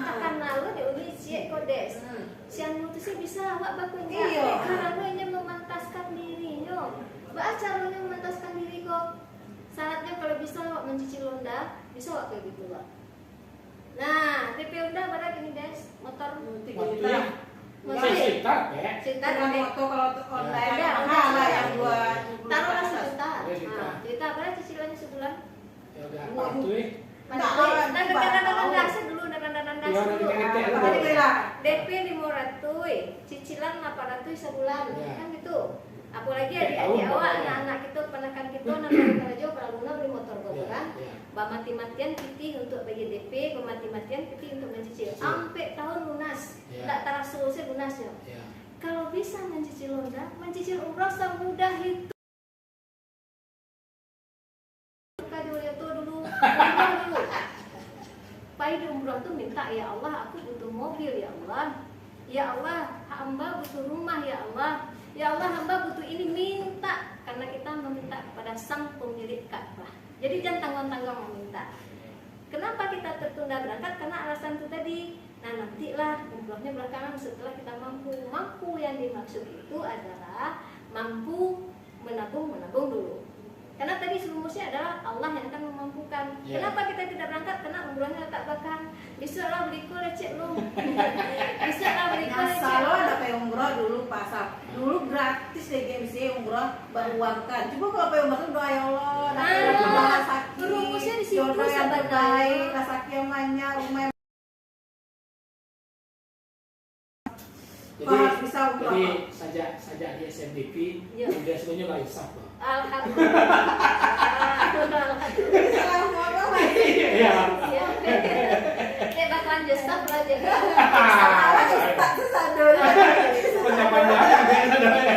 Akan lalu dia uni siek kodes. Si anu itu sih bisa awak baku enggak? Iya. Caranya memantaskan dirinya. Mbak caranya memantaskan diri kok. Syaratnya kalau bisa awak mencicil Honda, bisa awak kayak gitu, Pak. Nah, DP Honda berapa gini, Des? Motor 3 Waktu juta. yang Motor cerita ya. cerita Dengan DP. motor kalau online Ada, mahal lah ada. yang 2 Taruhlah sejuta. Iya, juta. Nah, juta berapa cicilannya sebulan? Ya udah apa tuh ya. Dan dasar dulu, dan Iya, dulu. nanti Ah, dulu. DP 500, cicilan 800 sebulan, Ya. kan gitu. Apalagi Tahun adik-adik awak, pokoknya. anak-anak kita, penekan kita, nanti kerja beraluna beli motor Ya, botoran. ya. Bah mati-matian kita untuk bagi DP, mati-matian kita untuk mencicil. Cicil. Sampai tahun lunas, Ya. tidak terasa selesai lunas ya. Ya. Kalau bisa mencicil Honda, mencicil umroh semudah itu. Dulu. Pai di umroh tuh minta, ya Allah aku butuh mobil ya Allah. Ya Allah hamba butuh rumah ya Allah. Ya Allah hamba butuh ini, minta. Karena kita meminta kepada sang pemilik Ka'bah. Jadi jangan tanggung-tanggung meminta. Kenapa kita tertunda berangkat? Karena alasan itu tadi. Nah nantilah umrohnya belakangan setelah kita mampu. Mampu yang dimaksud itu adalah mampu menabung dulu. Karena tadi serumusnya adalah Allah yang akan memampukan. Yeah. Kenapa kita tidak berangkat? Karena umrohnya tak bakal. Bisa lah beli lecek lu. Bisa lah beli lecek. Selalu ada kayak umroh dulu pasar. Dulu gratis deh GMC umroh beruangkan. Coba kalau kayak umroh doa ya Allah. Rumusnya di situ jodoh yang sebenarnya. terbaik, rezeki yang banyak, rumah yang Jadi, bisa umroh. jadi saja di SMDP, Ya. udah semuanya nggak isap loh. Alhamdulillah. Salah ngomong lagi. Iya. Kayak bakalan jasa belajar. Tak susah dulu. Panjang-panjang.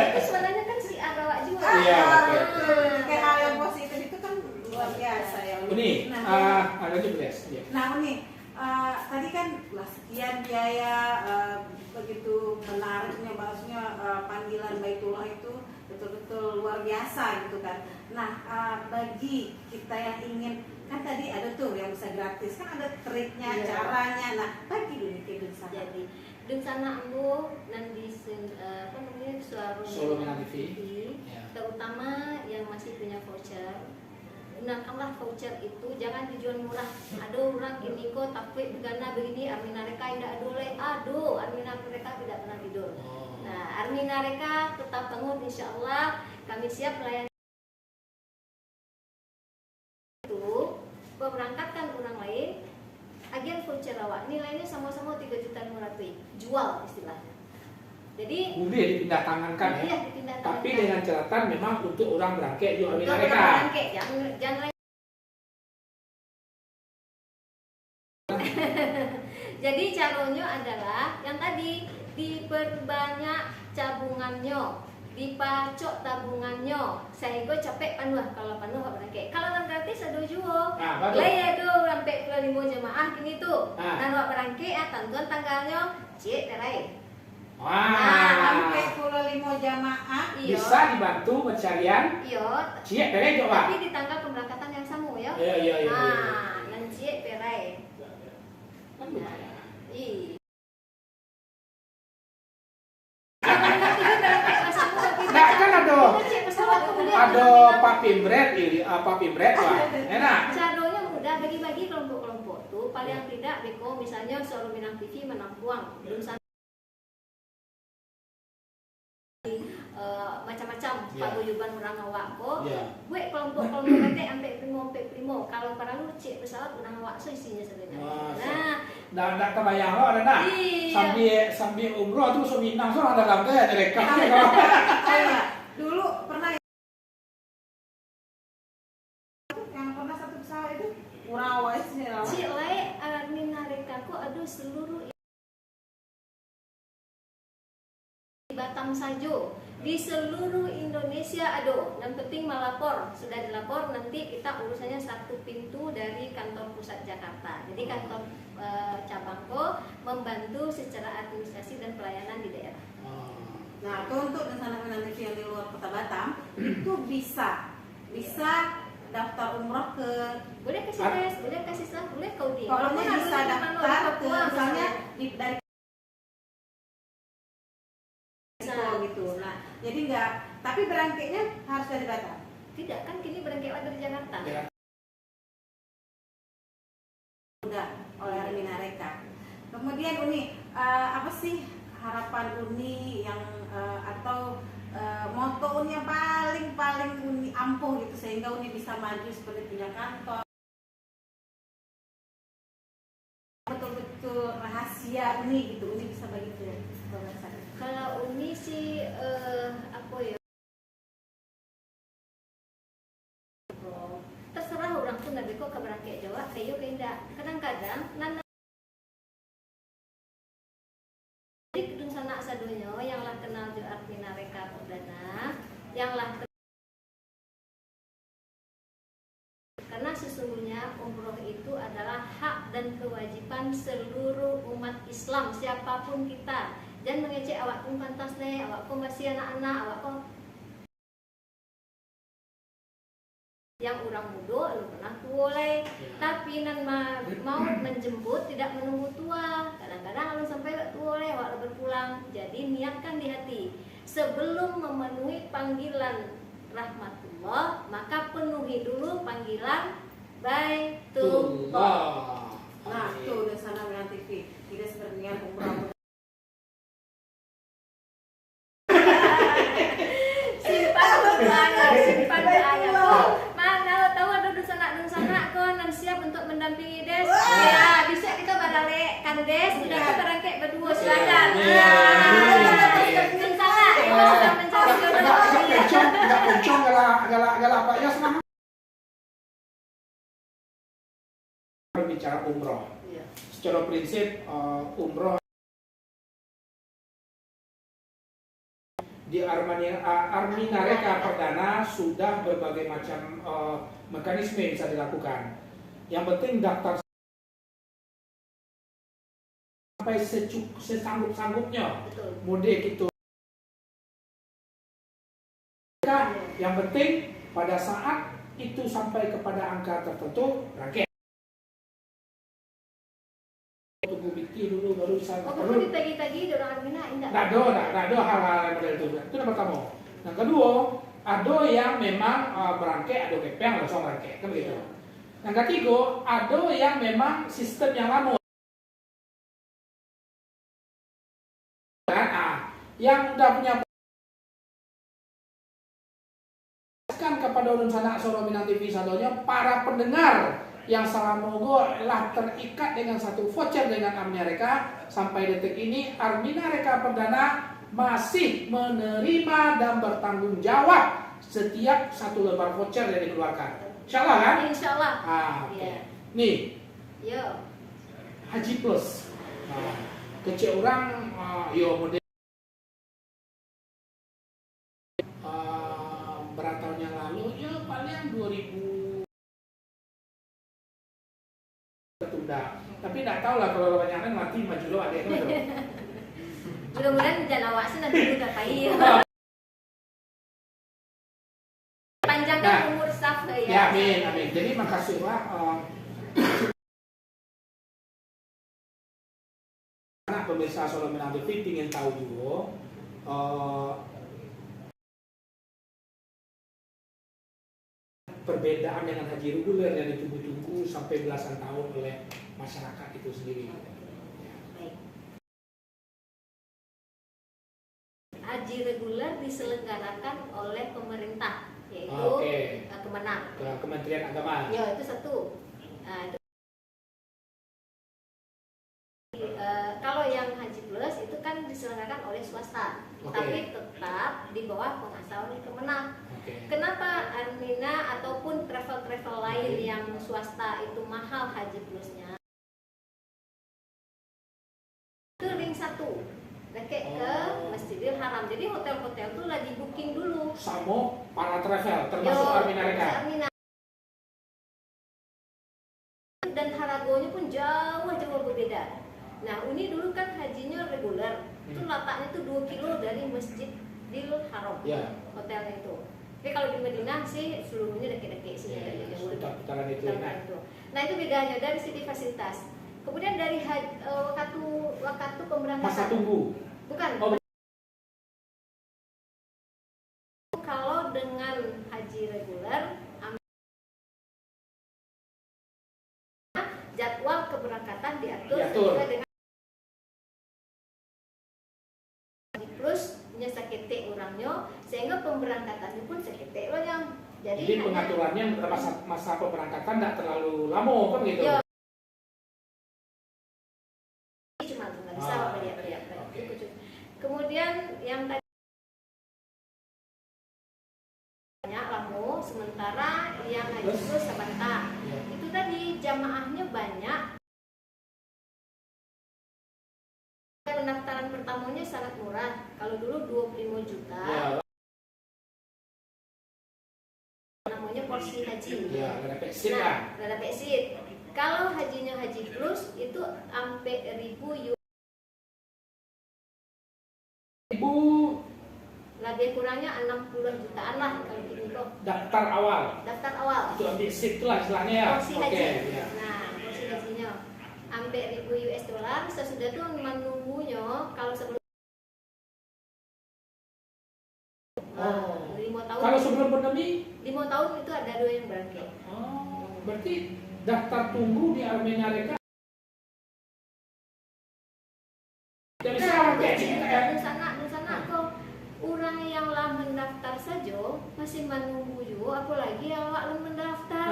Itu sebenarnya kan si Arawa juga. Iya, betul. Kayak hal yang positif itu kan luar biasa ya. Ini, Nah, ada juga ya. nah ini tadi kan lah sekian biaya begitu menariknya, maksudnya panggilan Baitullah itu betul-betul luar biasa gitu kan. Nah bagi kita yang ingin, kan tadi ada tuh yang bisa gratis, kan ada triknya, Iya. caranya. Nah bagi dulu ke sana. Jadi dun sana ambo dan di apa namanya Solo Minang TV. Ya. Terutama yang masih punya voucher, gunakanlah voucher itu, jangan dijual murah. Aduh orang ini kok tapi begana begini, Armina mereka tidak adole. Aduh Armina mereka tidak pernah tidur. Oh. Nah Armina mereka tetap bangun, insya Allah kami siap melayani itu. Berangkatkan orang lain, agen voucher awak nilainya sama-sama 3.500.000, jual istilahnya. Jadi Kemudian dipindah tangankan ya. iya, dipindah Tapi tangankan. dengan catatan memang untuk orang berangkat jual Untuk mereka. orang bangkit, jangan jadi caranya adalah yang tadi, diperbanyak tabungannya, dipacok tabungannya, sehingga capek panuh. Kalau panuh nggak berangkat. Kalau orang gratis ada juga. Nah, betul. Lah ya tuh sampai ke 5 jemaah gini tuh. Nah. Nah, nggak berangkat ya tentuan tanggalnya cek terai. Wah. Sampai 5 jamaah. Iya. Bisa dibantu pencarian. Iya. Cie, dari coba. Tapi di tanggal pemberangkatan yang sama ya. Iya, iya, iya. Nah, nan cek terai. Kan lumayan. Iya. Jangan tidur dalam kayak masa muda kita. Nah, kan ada. Kita cek pesawat kemudian ada Pak Pimret, Pak Pimret, Pak. Enak. Caranya mudah, bagi-bagi kelompok-kelompok tuh. Paling tidak, Beko misalnya Suara Minang TV menampuang macam-macam paguyuban orang awak ko. Gue kelompok-kelompok kete sampai primo. Kalau para lu cek pesawat orang awak so isinya sebenarnya. Nah, nggak terbayang lo ada nak. Iya. Sambil umroh tuh seminang so ada dalam teh direkam. Dulu pernah yang pernah satu pesawat itu urawai sih. Cilai Arminareka ko aduh seluruh Batam saja di seluruh Indonesia aduh, yang penting melapor, sudah dilapor nanti kita urusannya satu pintu dari kantor pusat Jakarta. Jadi kantor cabangko membantu secara administrasi dan pelayanan di daerah. Nah, untuk Nusa Minang TV yang di luar Kota Batam itu bisa daftar umroh ke Boleh kasih tes, boleh kasih sah, boleh kau di. pokoknya bisa daftar ke misalnya dari gitu. Nah, jadi enggak, tapi berangkatnya harus dari Batam. Tidak, kan kini berangkat dari Jakarta. Udah oleh Arminareka. Kemudian Uni, apa sih harapan Uni yang atau moto Uni yang paling Uni ampuh gitu sehingga Uni bisa maju seperti punya kantor. Betul-betul rahasia Uni gitu, Uni bisa bagi ke pemirsa. Kalau Uni sih apa ya? Terserah orang tuh nabi kok keberangkat Jawa, kayu keindah. Kadang-kadang nana di gedung sana sadonyo yang lah kenal di Arminareka perdana, yang lah karena sesungguhnya umroh itu adalah hak dan kewajiban seluruh umat Islam siapapun kita. Dan mengecek awak pun pantas nih, awak pun masih anak-anak, awak pun yang orang muda lu pernah tua leh, tapi nan mau menjemput tidak menunggu tua. Kadang-kadang lu sampai tua leh, awak berpulang. Jadi niatkan di hati sebelum memenuhi panggilan rahmatullah, maka penuhi dulu panggilan Baitullah. Nah, tuh udah sana Minang TV. Tidak seperti dengan umroh. Simpan doanya kok. Mana tahu ada dusana kok nan siap untuk mendampingi Des. Ya, bisa kita badale kan Des, sudah kita berangkat berdua silakan. Dusana, sudah mencari jodoh. Enggak kencang galak apa ya senang. Berbicara umroh. Secara prinsip umroh di Arminareka perdana sudah berbagai macam mekanisme bisa dilakukan. Yang penting daftar sampai sesanggup-sanggupnya. Mudik itu. Yang penting pada saat itu sampai kepada angka tertentu rakyat. Tunggu bukti dulu baru bisa. Perlu ditagi-tagi orang Armina indah. Nggak ada hal-hal yang model itu. Itu yang pertama. Yang kedua, ada yang memang berangkat, ada kepeng langsung berangkat, kan begitu. Yang ketiga, ada yang memang sistem yang lama. Yang udah punya kepada Urun Sanak Suara Minang TV sadonya para pendengar yang selama telah terikat dengan satu voucher dengan Arminareka sampai detik ini Arminareka perdana masih menerima dan bertanggung jawab setiap satu lembar voucher yang dikeluarkan. Insyaallah kan? Insyaallah. Okay. Nih. Yo. Haji Plus. Kecil orang yo model berapa tahun yang lalu ya paling 2000 tertunda. Tapi tidak tahu lah kalau banyaknya nanti maju lo ada itu. Mudah-mudahan jangan awasin nanti udah pahit. Panjangkan umur staff ya. Ya amin amin. Jadi makasih Pak. Anak pemirsa Suara Minang TV ingin tahu juga perbedaan dengan haji reguler yang ditunggu-tunggu sampai belasan tahun oleh masyarakat itu sendiri. Baik. Haji reguler diselenggarakan oleh pemerintah, yaitu Kemenang. Kementerian Agama. Ya, itu satu. Nah, itu. Kalau yang Haji Plus itu kan diselenggarakan oleh swasta, tapi tetap di bawah pengawasan Kemenang. Kenapa Armina ataupun travel lain yang swasta itu mahal Haji Plusnya? Itu ring 1, pakai ke Masjidil Haram. Jadi hotel-hotel tuh lagi booking dulu. Sama para travel, termasuk Armina mereka. Dan haragonya pun jauh berbeda. Nah, Uni dulu kan hajinya reguler, itu letaknya tuh 2 kilo dari Masjidil Haram, hotelnya itu. Tapi kalau di Madinah sih seluruhnya deket-deket sih, putaran itu. Nah, itu bedanya dari segi fasilitas. Kemudian dari waktu pemberangkatan. Masa tunggu. Bukan. Kalau dengan haji reguler, jadwal keberangkatan diatur sesuai dengan plus nya sakete orangnya, sehingga pemberangkatannya pun sakete orangnya. Jadi pengaturannya masa pemberangkatan tidak terlalu lama kan gitu. Ya. Cuma nggak bisa beriak-beriak. Kemudian yang tadi banyak lama, sementara yang haji plus sebentar. Itu tadi jamaahnya banyak. Pendaftaran pertamanya sangat murah. Kalau dulu 25 juta. Namanya porsi haji. Ada peksit lah. Ada peksit. Kalau hajinya Haji Plus itu sampai 1.000 Ibu lebih kurangnya 60 jutaan lah kalau gini kok. Daftar awal. Itu ambil seat lah istilahnya ya. Porsi haji. Nah, porsi hajinya sampai 1.000 US dollar. Sesudah itu menunggunya kalau sebelum 5 tahun. Kalau sebelum pandemi 5 tahun itu ada 2 yang berangkat. Berarti daftar tunggu di Armenia mereka. Jadi di sana kok orang yang lah mendaftar saja masih menunggu juga, apalagi yang awak belum mendaftar.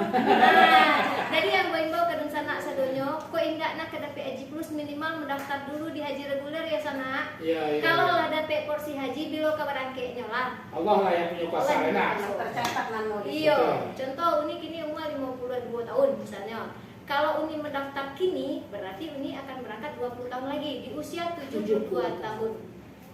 Jadi yang gue imbau ke sana sadonyo, kok indah nak ke dapet haji plus minimal mendaftar dulu di haji reguler ya sana. Kalau lah dapet porsi haji bilo kabar angkeknya lah. Allah lah yang punya kuasa enak. Tercatat nano. Iya, contoh Uni kini umur 52 tahun misalnya. Kalau Uni mendaftar kini, berarti Uni akan berangkat 20 tahun lagi di usia 72 tahun.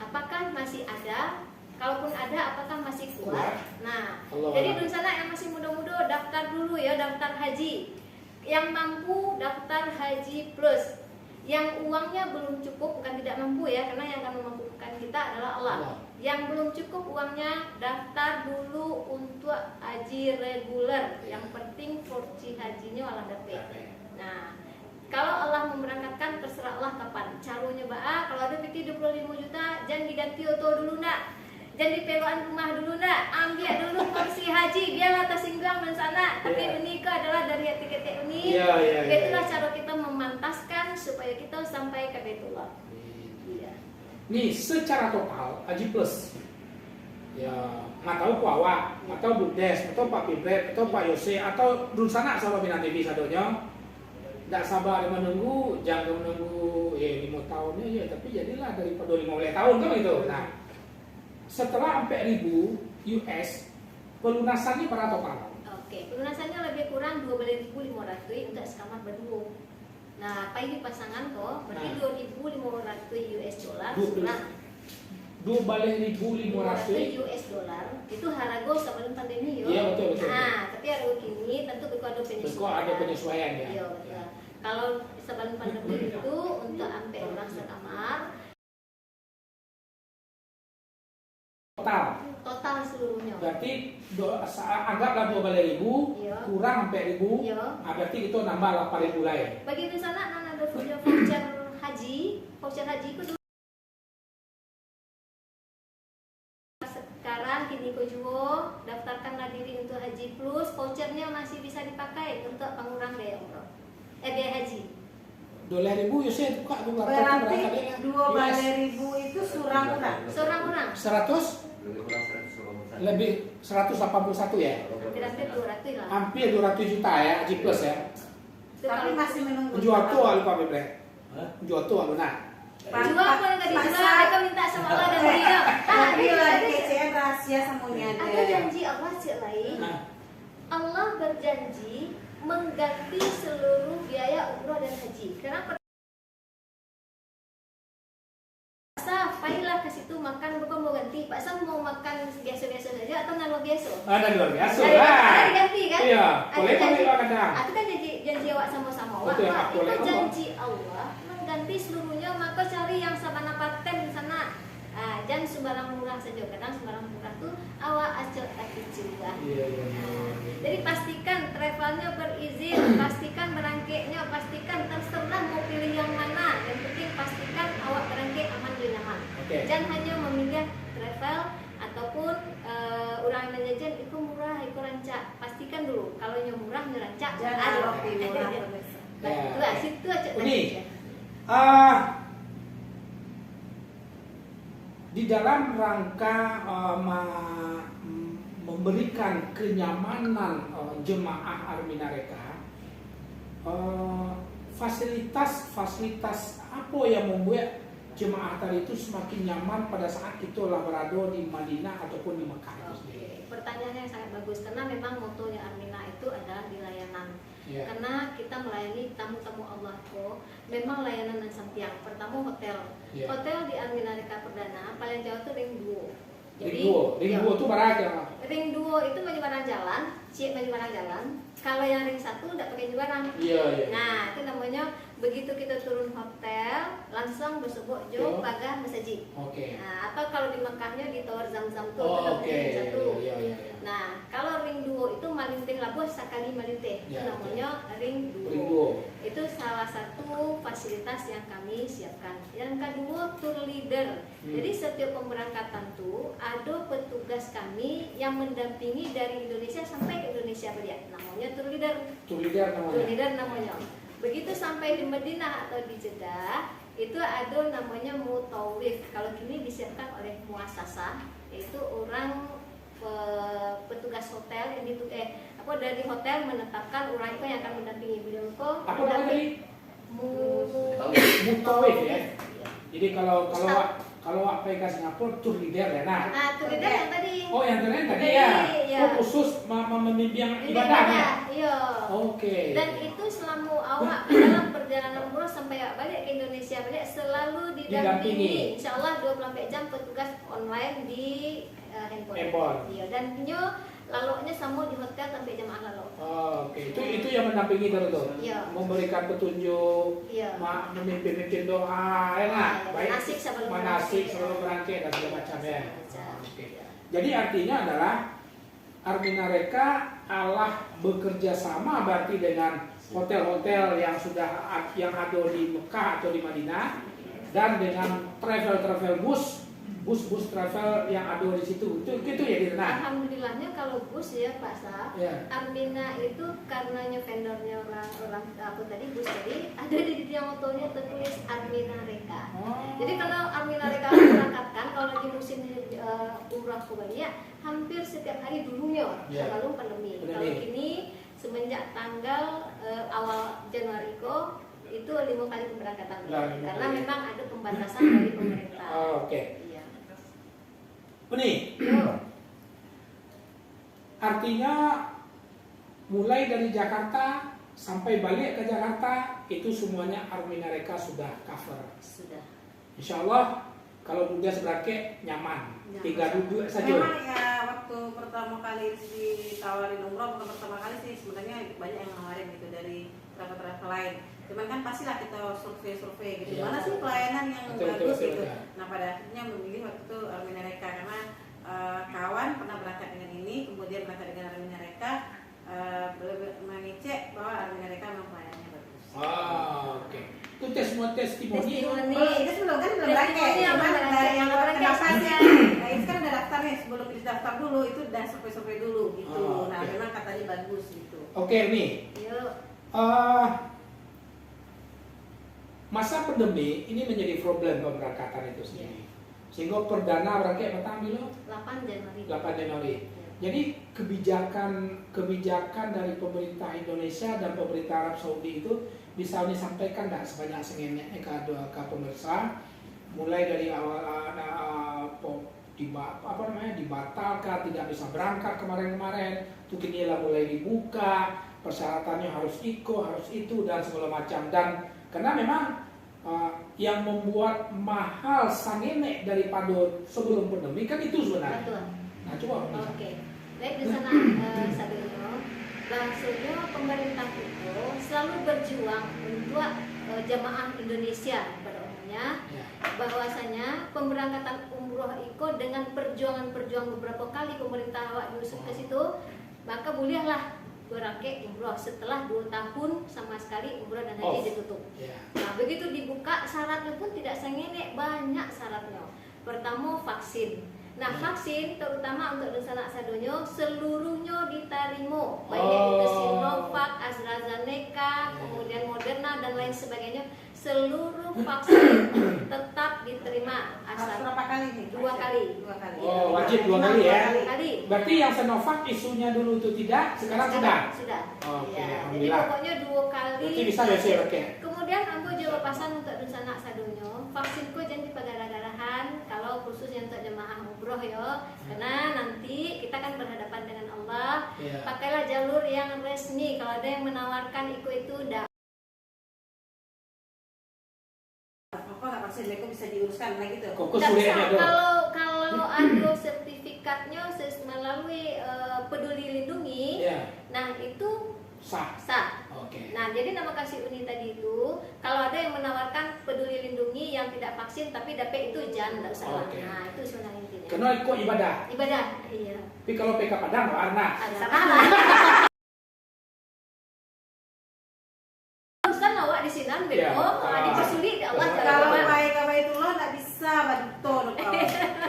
Apakah masih ada? Kalaupun ada, apakah masih kuat? Nah, jadi di sana yang masih muda-muda daftar dulu ya, daftar haji. Yang mampu daftar haji plus. Yang uangnya belum cukup, bukan tidak mampu ya, karena yang akan memampukan kita adalah Allah. Yang belum cukup uangnya, daftar dulu untuk haji reguler. Yang penting porsi hajinya Allah dapat. Nah, kalau Allah memberangkatkan, terserah Allah kapan. Caranya kalau ada PT 25 juta, jangan diganti oto dulu nak. Jangan dipeluan rumah dulu nak. Ambil dulu porsi haji, biarlah tersinggung di sana. Tapi menikah adalah dari tiket Uni. Itulah cara kita memantaskan supaya kita sampai ke Baitullah. Nih, secara total Haji Plus ya nggak tahu ku awak, atau Bu Des, atau Pak Pibret, atau Pak Yose, atau dulu sana sama Bina TV sadonya nggak sabar menunggu, jangan menunggu 5 tahunnya ya, tapi jadilah daripada 15 tahun kan itu. Nah, setelah sampai 1.000 US pelunasannya berapa total? Oke, pelunasannya lebih kurang 12.500 untuk sekamar berdua. Nah, apa ini pasangan kok? Berarti 2.500 US dollar. 2.500 US dollar itu harga sebelum pandemi yo. Iya betul. Nah, tapi harga kini tentu ada penyesuaian. Ada penyesuaian ya. Iya betul. Kalau sebelum pandemi itu untuk sampai orang sekamar total seluruhnya. Berarti anggaplah 12.000 kurang sampai 1.000. Nah, berarti itu nambah 8.000 lain. Bagi di sana ada voucher haji. Voucher haji itu sekarang kini ko juga daftarkanlah diri untuk untuk haji plus vouchernya masih bisa dipakai untuk pengurang biaya umroh. Biaya haji. 2.000 ya saya buka dulu. Berarti 12.000 itu surang-urang. Seorang-orang 100 lebih 181 ya. hampir 200 lah. Hampir 200 juta ya haji plus ya. Itu Tapi kalau- masih menunggu. Jual tuh alu Pak Bebre. Jual tuh alu nah. jual pun nggak dijual, mereka minta sama Allah dan dia. Tapi lagi kecil rahasia semuanya Ada janji Allah cik lain. Nah, Allah berjanji mengganti seluruh biaya umroh dan haji. Kenapa? Pak Pailah ke situ makan, bukan mau ganti. Pak Sam mau makan biasa-biasa saja atau nggak luar biasa? ada luar biasa Ada lah. diganti kan? Iya, Ada boleh janji. boleh kadang. Itu kan janji awak sama-sama. Wak. Betul, Wak, boleh, itu apa? janji Allah mengganti seluruhnya, maka cari yang sabana paten di sana. Jangan sembarang murah saja. Kadang sembarang murah tuh awak acel kaki juga. Iya, iya. Jadi pastikan travelnya berizin, pastikan berangkeknya, pastikan terserah mau pilih yang mana. Yang penting pastikan awak berangkek aman dan nyaman. Oke. Jangan hanya memilih travel ataupun orang jajan itu murah, itu rancak. Pastikan dulu kalau yang murah yang rancak. Jangan roti murah. Itu situ aja. Ini di dalam rangka memberikan kenyamanan jemaah Arminareka, fasilitas apa yang membuat jemaah tadi itu semakin nyaman pada saat itulah berada di Madinah ataupun di Mekah itu sendiri. Pertanyaannya sangat bagus karena memang motonya Armina itu adalah di layanan. Ya. Karena kita melayani tamu-tamu Allah kok, memang layanan dan sampiang. Pertama hotel. Ya. Hotel di Arminareka Perdana paling jauh tuh ring 2. Ring 2 itu berapa? Ring 2 itu menyeberang jalan, menyeberang jalan. Kalau yang ring 1 udah pakai nyeberang. Iya, iya. Nah, itu namanya begitu kita turun hotel, langsung bersebut jauh pagar masjid. Oke. Nah, atau kalau di Mekahnya di Tower Zam-Zam tuh Oh, itu oke. ring 1. Iya, iya, iya. Nah, kalau ring 2 itu Malinteh Labuh sekali Malinteh. Itu Ya, namanya ring 2. Ring 2. Itu salah satu fasilitas yang kami siapkan. Yang kedua, tour leader. Jadi setiap pemberangkatan tuh ada petugas kami yang mendampingi dari Indonesia sampai ke Indonesia beliau. Namanya tour leader. Tour leader Tour namanya. leader namanya. Begitu sampai di Madinah atau di Jeddah, itu ada namanya mutawif. Kalau kini disiapkan oleh muasasah, yaitu orang petugas hotel yang dari hotel menetapkan orang itu yang akan mendampingi beliau kok. Apa namanya tadi? Mutawif. Mutawif ya. Iya. Jadi kalau pegang Singapura tour leader ya. Nah, Nah, tour leader yang tadi. oh yang tadi Tadi, ya. iya. Oh khusus membimbing Ini ibadahnya. Iya. Oke. Dan itu selama awak dalam perjalanan umroh sampai awak balik ke Indonesia balik selalu Didampingi. didampingi. Insya Allah 24 jam petugas online di handphone. Iya. Dan laloknya sama di hotel sampai jamaah lalok. Oh, oke. Itu yang mendampingi terus tuh. Iya. Memberikan petunjuk, Iya. memimpin doa, ya nggak? Iya, Baik. manasik sebelum Manasik berangkat, sebelum ya. berangkat dan segala macam ya. Macam. Oke. Iya. Jadi artinya adalah Arminareka Allah bekerja sama berarti dengan hotel-hotel yang yang ada di Mekah atau di Madinah dan dengan travel bus travel yang ada di situ. Itu ya di sana. Alhamdulillahnya kalau bus ya Pak Sa, Ya. Armina itu karenanya vendornya orang apa tadi bus tadi ada di tiang motornya tertulis Armina Reka. Oh. Jadi kalau Armina Reka berangkatkan kalau lagi musim umrah ke Bali ya hampir setiap hari dulunya Ya. sebelum pandemi. Kalau kini semenjak tanggal awal Januari kok itu 5 kali pemberangkatan Ya, 5 karena kali. memang ada pembatasan dari pemerintah. Oh, oke. Iya. Ini Yo. artinya mulai dari Jakarta sampai balik ke Jakarta itu semuanya Arminareka sudah cover. Sudah. Insya Allah kalau dunia seberake nyaman, tinggal duduk saja. Memang ya waktu pertama kali ditawarin umroh, bukan pertama kali sih sebenarnya banyak yang nawarin gitu dari travel lain. Cuman kan pastilah kita survei gitu. Iya. Mana sih pelayanan yang Betul, bagus betul, gitu. betul. Nah pada akhirnya memilih waktu itu Arminareka karena kawan pernah berangkat dengan ini, kemudian berangkat dengan Arminareka, mengecek bahwa Arminareka memang pelayanannya bagus. Oh, oke. Itu semua testimoni. Testimoni. Itu sebelum kan belum berangkat, Testimoni yang cuman belum dari berangkat, yang yang berangkat kenapa sih? saja. Nah, itu kan ada daftarnya sebelum daftar dulu itu udah survei dulu gitu. Oh, Nah memang katanya bagus gitu. Oke nih, Yuk. masa pandemi ini menjadi problem pemberangkatan itu sendiri. Sehingga perdana berangkat petang dulu 8 Januari. 8 Januari. Jadi kebijakan dari pemerintah Indonesia dan pemerintah Arab Saudi itu bisa disampaikan tidak sebanyak sengenya ke pemirsa, mulai dari awal dibatalkan, tidak bisa berangkat kemarin-kemarin, itu kini lah mulai dibuka, persyaratannya harus harus itu dan segala macam. Dan karena memang yang membuat mahal sangenek daripada sebelum pandemi kan itu sebenarnya. Betul. Nah coba. Oke. Baik di sana Sadono, bahasanya pemerintah itu selalu berjuang untuk jamaah Indonesia pada umumnya, bahwasanya pemberangkatan umroh itu dengan perjuangan beberapa kali pemerintah awak diusut ke situ, maka bolehlah berangkat umroh setelah 2 tahun sama sekali umroh dan haji ditutup. Nah begitu dibuka syaratnya pun tidak sangenek, banyak syaratnya. Pertama vaksin. Nah vaksin terutama untuk sanak sadonyo seluruhnya diterima, baik itu Sinovac, AstraZeneca, kemudian Moderna dan lain sebagainya, seluruh vaksin tetap diterima. Harus berapa kali nih? 2 kali. 2 kali. Oh wajib 2 kali ya. 2 kali. Berarti yang Sinovac isunya dulu itu tidak, sekarang sudah. Sudah. Oke, Ya, jadi alhamdulillah. pokoknya 2 kali. Berarti bisa ya sih, oke. Kemudian ambo jawab pasan untuk sanak sadonyo, vaksin ko jangan dipagarah-garahan kalau khususnya untuk jemaah umroh ya. Karena nanti kita kan berhadapan dengan Allah. Pakailah jalur yang resmi. Kalau ada yang menawarkan itu ndak. Apa nggak vaksin mereka bisa diuruskan lagi gitu? Kok Nggak sulit bisa. aja dong. Kalau ada sertifikatnya melalui Peduli Lindungi, nah itu Sah. sah. Oke. Nah, jadi nama kasih Uni tadi itu, kalau ada yang menawarkan Peduli Lindungi yang tidak vaksin tapi DP itu jangan, tidak usah. Oke. Nah, itu sebenarnya intinya. Karena ikut ibadah. Ibadah, iya. Tapi kalau PK Padang warna. Ada apa? Kan awak di sini kan Iya. dipersulit Allah Kalau jangan. baik itu lo nggak bisa bantu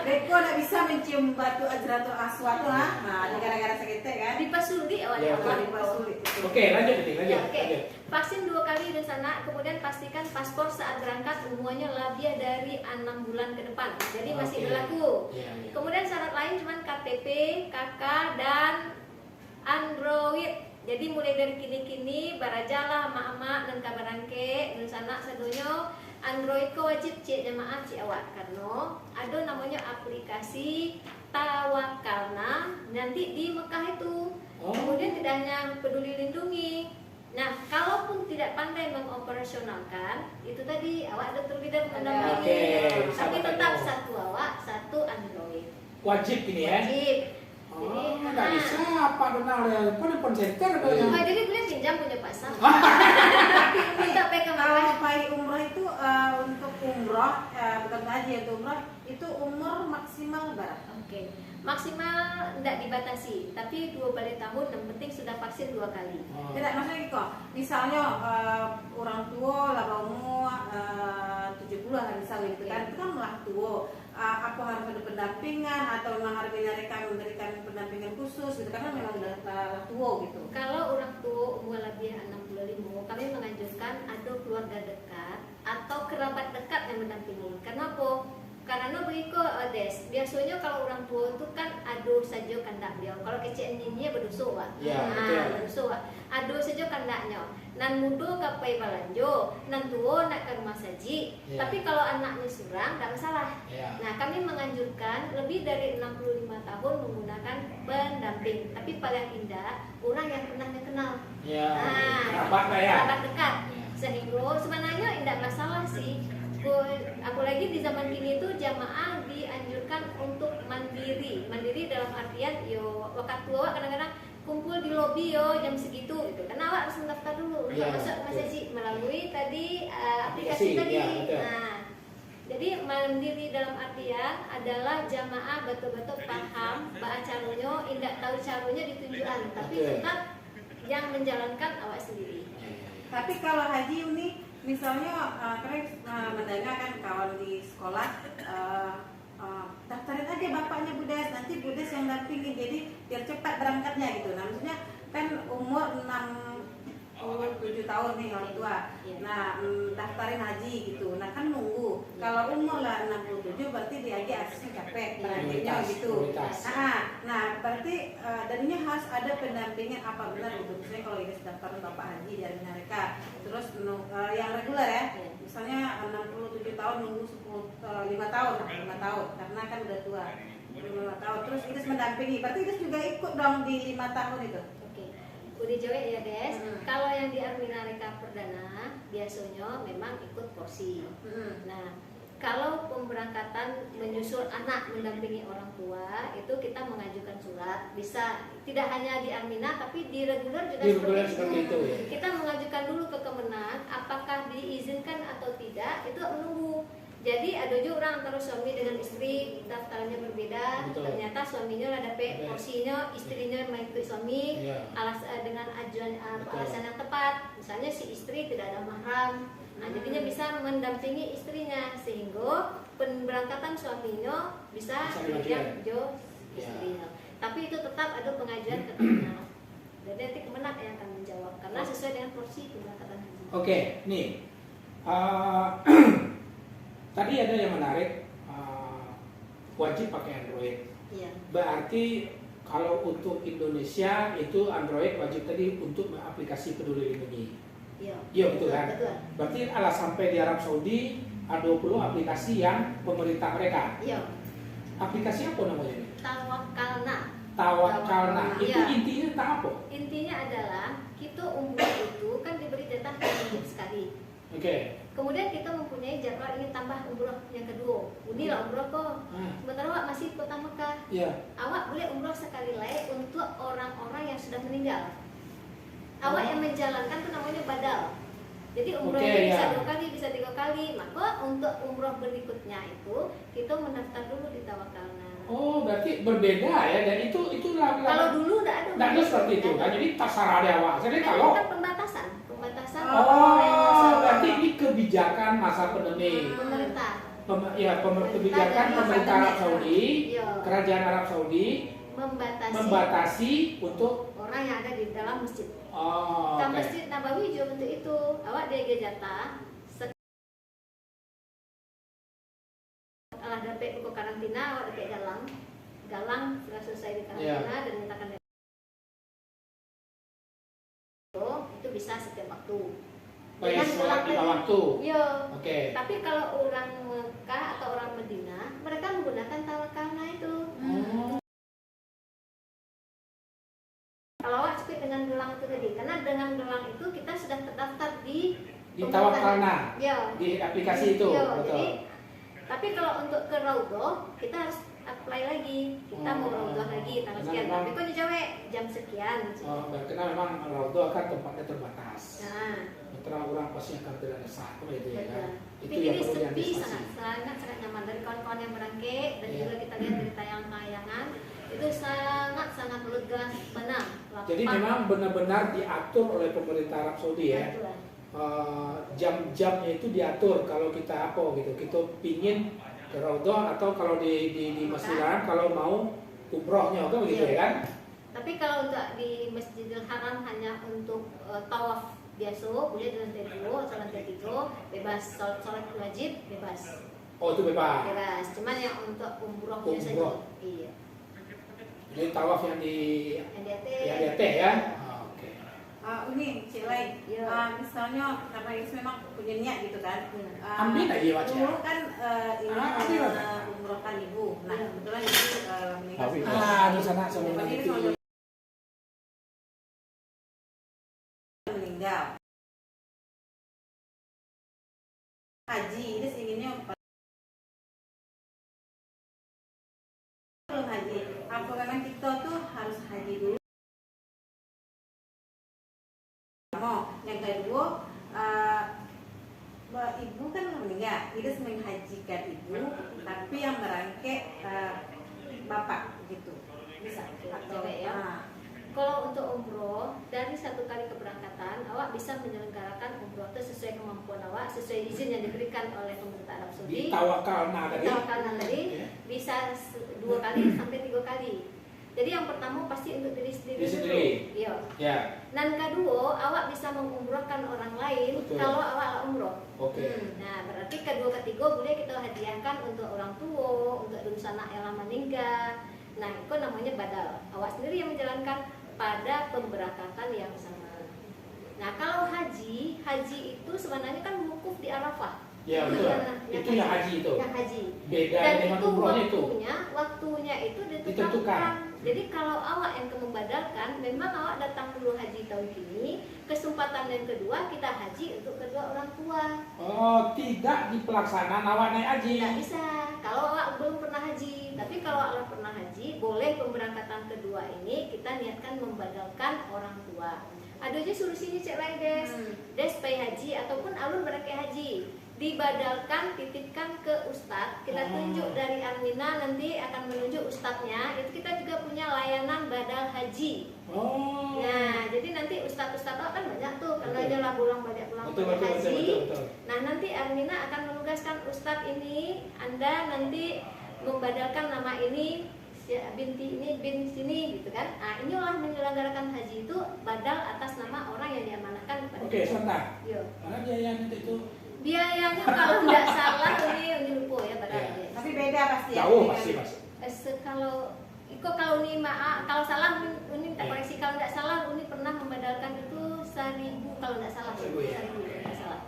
Beko nggak bisa mencium batu Ajratul Aswad lah. Nah, ini gara-gara sakit kan? Dipersulit awak Iya, Allah. Dipersulit. Oke, lanjut nih, lanjut. Ya, oke. lanjut. Vaksin 2 kali di sana, kemudian pastikan paspor saat berangkat umumnya lebih dari 6 bulan ke depan. Jadi masih Oke. berlaku. Iya. Kemudian syarat lain cuman KTP, KK dan Android. Jadi mulai dari kini-kini barajalah mak-mak dan kabaranke dan sana sadonyo Android ko wajib cek jemaah cek awak karena ada namanya aplikasi Tawakalna nanti di Mekah itu. Kemudian tidak hanya Peduli Lindungi. Nah, kalaupun tidak pandai mengoperasionalkan, itu tadi awak ada terlebih dahulu mendampingi. Oke, Tapi sama tetap tadi. satu awak, satu Android. Wajib ini ya. Wajib. Oh, Jadi, nggak bisa Pak Donald ya. Pun center ya. Nah, jadi boleh pinjam punya pasar. Minta PK Kalau pai umroh itu untuk umroh bukan haji ya, untuk umroh itu umur maksimal berapa? Oke. Maksimal tidak dibatasi, tapi 2 kali tahun yang penting sudah vaksin 2 kali. Tidak, maksudnya gitu. Misalnya orang tua lah umur 70 lah misalnya gitu kan, itu kan malah tua. Apa harus ada pendampingan atau memang harus memberikan pendampingan khusus gitu karena memang udah tua gitu. Kalau orang tua umur lebih 65, kami menganjurkan ada keluarga dekat atau kerabat dekat yang mendampingi. Kenapa? Karena begitu des, biasanya kalau orang tua itu kan adu saja kandak dia. Kalau kecil ini berdosa wak. Ya, betul. Berdosa wak. Adu saja kandaknya. Nan muda kapai balanjo, nan tua nak ke rumah saji. Ya. Tapi kalau anaknya surang, tak masalah. Ya. Nah, kami menganjurkan lebih dari 65 tahun menggunakan pendamping. Tapi paling indah orang yang pernah kenal. Ya. Nah, Kerabat lah ya. kerabat dekat. Ya. Sehingga sebenarnya tidak masalah sih. Apalagi di zaman kini itu jamaah dianjurkan untuk mandiri. Mandiri dalam artian yo waktu tua kadang-kadang kumpul di lobi yo jam segitu gitu. Karena awak harus mendaftar dulu untuk Ya, masuk betul. masjid melalui tadi Aplikasi, aplikasi tadi. ya, betul. Nah, jadi mandiri dalam artian adalah jamaah betul-betul paham bahwa caranya, indak tahu caranya ditunjukkan, tapi Betul. tetap yang menjalankan awak sendiri. Tapi kalau haji ini misalnya kalian mendengar kan kawan di sekolah daftarin aja aja bapaknya Budes, nanti Budes yang dampingin, jadi biar cepat berangkatnya gitu. Nah maksudnya kan umur 67 tahun nih orang tua. Nah, daftarin haji gitu. Nah, kan nunggu. Kalau umur lah 67 berarti dia aja aksesnya capek, berartinya gitu. Nah, berarti dan ini harus ada pendampingan apa benar gitu. Misalnya kalau ini daftarin bapak haji dari mereka, terus yang reguler ya. Misalnya 67 tahun nunggu 5 tahun, 5 tahun karena kan udah tua. 5 tahun terus Idris mendampingi. Berarti Idris juga ikut dong di 5 tahun itu. Udah jawab ya Des. Kalau yang di Armina Reka Perdana biasanya memang ikut porsi. Nah, kalau pemberangkatan menyusul anak mendampingi orang tua itu kita mengajukan surat. Bisa tidak hanya di Armina tapi di reguler juga seperti itu. Ya. Kita mengajukan dulu ke Kemenang apakah diizinkan atau tidak itu menunggu. Jadi ada juga orang antara suami dengan istri daftarnya berbeda. Betul. Ternyata suaminya ada porsinya, istrinya mengikuti suami. Dengan alasan yang tepat. Misalnya si istri tidak ada mahram. Nah, jadinya bisa mendampingi istrinya sehingga pemberangkatan suaminya bisa diberikan jo istrinya. Tapi itu tetap ada pengajuan ke Kemenang. Dan nanti Kemenang yang akan menjawab karena sesuai dengan porsi pemberangkatan haji. Oke, nih. Tadi ada yang menarik, wajib pakai Android. Iya. Berarti kalau untuk Indonesia itu Android wajib tadi untuk aplikasi Peduli Lindungi. Iya. Iya betul kan? Betul. Berarti alas sampai di Arab Saudi ada 20 aplikasi yang pemerintah mereka. Iya. Aplikasi apa namanya ini? Tawakalna. Tawakalna. Itu Iya. intinya tentang apa? Intinya adalah kita umroh itu kan diberi jatah hidup sekali. Oke. Kemudian kita mempunyai jadwal ingin tambah umroh yang kedua. Inilah umroh kok. Sementara awak masih di kota Mekah. Iya. Awak boleh umroh sekali lagi untuk orang-orang yang sudah meninggal. Awak yang menjalankan itu namanya badal. Jadi umroh ini bisa 2 kali, bisa 3 kali. Maka untuk umroh berikutnya itu kita mendaftar dulu di Tawakalna. Oh, berarti berbeda ya. Dan itu Kalau dulu tidak ada. Tidak ada seperti itu kan. Jadi terserah di awak. Jadi Karena kalau kan pembatasan. berarti ini kebijakan masa pandemi. Pemerintah. Kebijakan pemerintah Arab Saudi, Iya. kerajaan Arab Saudi membatasi untuk orang yang ada di dalam masjid. oh, Kan oke. Masjid Nabawi juga untuk itu. Awak dia jatah. Setelah dapat buku karantina, awak dapat galang sudah selesai di karantina dan mintakan itu bisa setiap waktu. Baik, sholat 5 waktu. Iya. Oke. Tapi kalau orang Mekah atau orang Madinah, mereka menggunakan tawakalna itu. Kalau awak cukup dengan gelang itu tadi, karena dengan gelang itu kita sudah terdaftar di Tawakalna. Iya. Di aplikasi itu. Iya, Betul. jadi tapi kalau untuk ke Raudhah kita harus apply lagi. Kita mau Raudhah lagi tanggal sekian. Tapi kok dijawab jam sekian. Karena memang Raudhah kan tempatnya terbatas. Nah, orang pasti akan tidak satu itu ya kan. Itu tapi yang ini perlu sepi diantisipasi. sangat nyaman dari kawan-kawan yang berangkat dan juga kita lihat dari tayangan-tayangan itu sangat lega benar. Jadi memang benar-benar diatur oleh pemerintah Arab Saudi ya. Jam-jamnya itu diatur kalau kita apa gitu. Kita pingin ke Raudhah atau kalau di Masjidil Haram kalau mau umrohnya kan begitu ya kan. Tapi kalau untuk di Masjidil Haram hanya untuk tawaf biasa, boleh di lantai 2 atau lantai 3 bebas, sholat wajib bebas. Oh itu bebas. Bebas, cuman yang untuk umrohnya saja. Iya. Jadi tawaf yang di NDT ya. Oke. Ini Cik Lai, misalnya karena ini memang punya niat gitu kan. Ambil aja wajah. Dulu kan ini umrohkan ibu. Nah kebetulan ibu meninggal. Di sana sama itu. Meninggal. Haji, ini inginnya belum haji. Apa memang kita tuh harus haji dulu? Yang kedua, ibu kan meninggal, Idris menghajikan ibu, tapi yang merangkek bapak gitu, bisa atau Kalau untuk umroh, dari satu kali keberangkatan, awak bisa menyelenggarakan umroh itu sesuai kemampuan awak, sesuai izin yang diberikan oleh pemerintah Arab Saudi. Tawakalna tadi. Tadi Ya. bisa 2 kali sampai 3 kali. Jadi yang pertama pasti untuk diri sendiri dulu. Iya. Ya. Dan kedua, awak bisa mengumrohkan orang lain. Betul. Kalau awak umroh. Oke. Nah, berarti kedua ketiga boleh kita hadiahkan untuk orang tua, untuk sanak yang lama meninggal. Nah, itu namanya badal. Awak sendiri yang menjalankan pada pemberangkatan yang sama. Nah, kalau haji itu sebenarnya kan wukuf di Arafah. Ya, betul. Itu yang haji itu. Yang haji. Beda Dan dengan itu umrohnya itu. waktunya itu Ditentukan. ditentukan. Jadi kalau awak yang membadalkan, memang awak datang dulu haji tahun ini, kesempatan yang kedua kita haji untuk kedua orang tua. Oh, tidak di pelaksanaan awak naik haji. Tidak bisa kalau awak belum pernah haji. Tapi kalau awak pernah haji, boleh pemberangkatan kedua ini kita niatkan membadalkan orang tua. Ada aja solusinya cek lain des pay haji ataupun alun berakai haji. Dibadalkan, titipkan ke ustadz, kita tunjuk dari Armina, nanti akan menunjuk ustadznya. Itu kita juga punya layanan badal haji. Oh. Nah, jadi nanti ustadz-ustadz kan banyak tuh, karena Betul. dia lah pulang banyak pulang Betul, pada betul, haji. betul. Nah, nanti Armina akan menugaskan ustadz ini, Anda nanti membadalkan nama ini, binti ini, bin sini, gitu kan. Nah, inilah menyelenggarakan haji itu badal atas nama orang yang diamanahkan kepada Oke, kita. sebentar. Yo. Mana biayanya itu? Biayanya kalau nggak salah ini lupa ya pada Iya. Tapi beda pasti ya. Jauh pasti, Mas. Kalau ini kalau salah Uni tak koreksi, kalau nggak salah Uni pernah membadalkan itu 1.000 kalau nggak salah. 1.000 ya? 1.000 kalau nggak salah.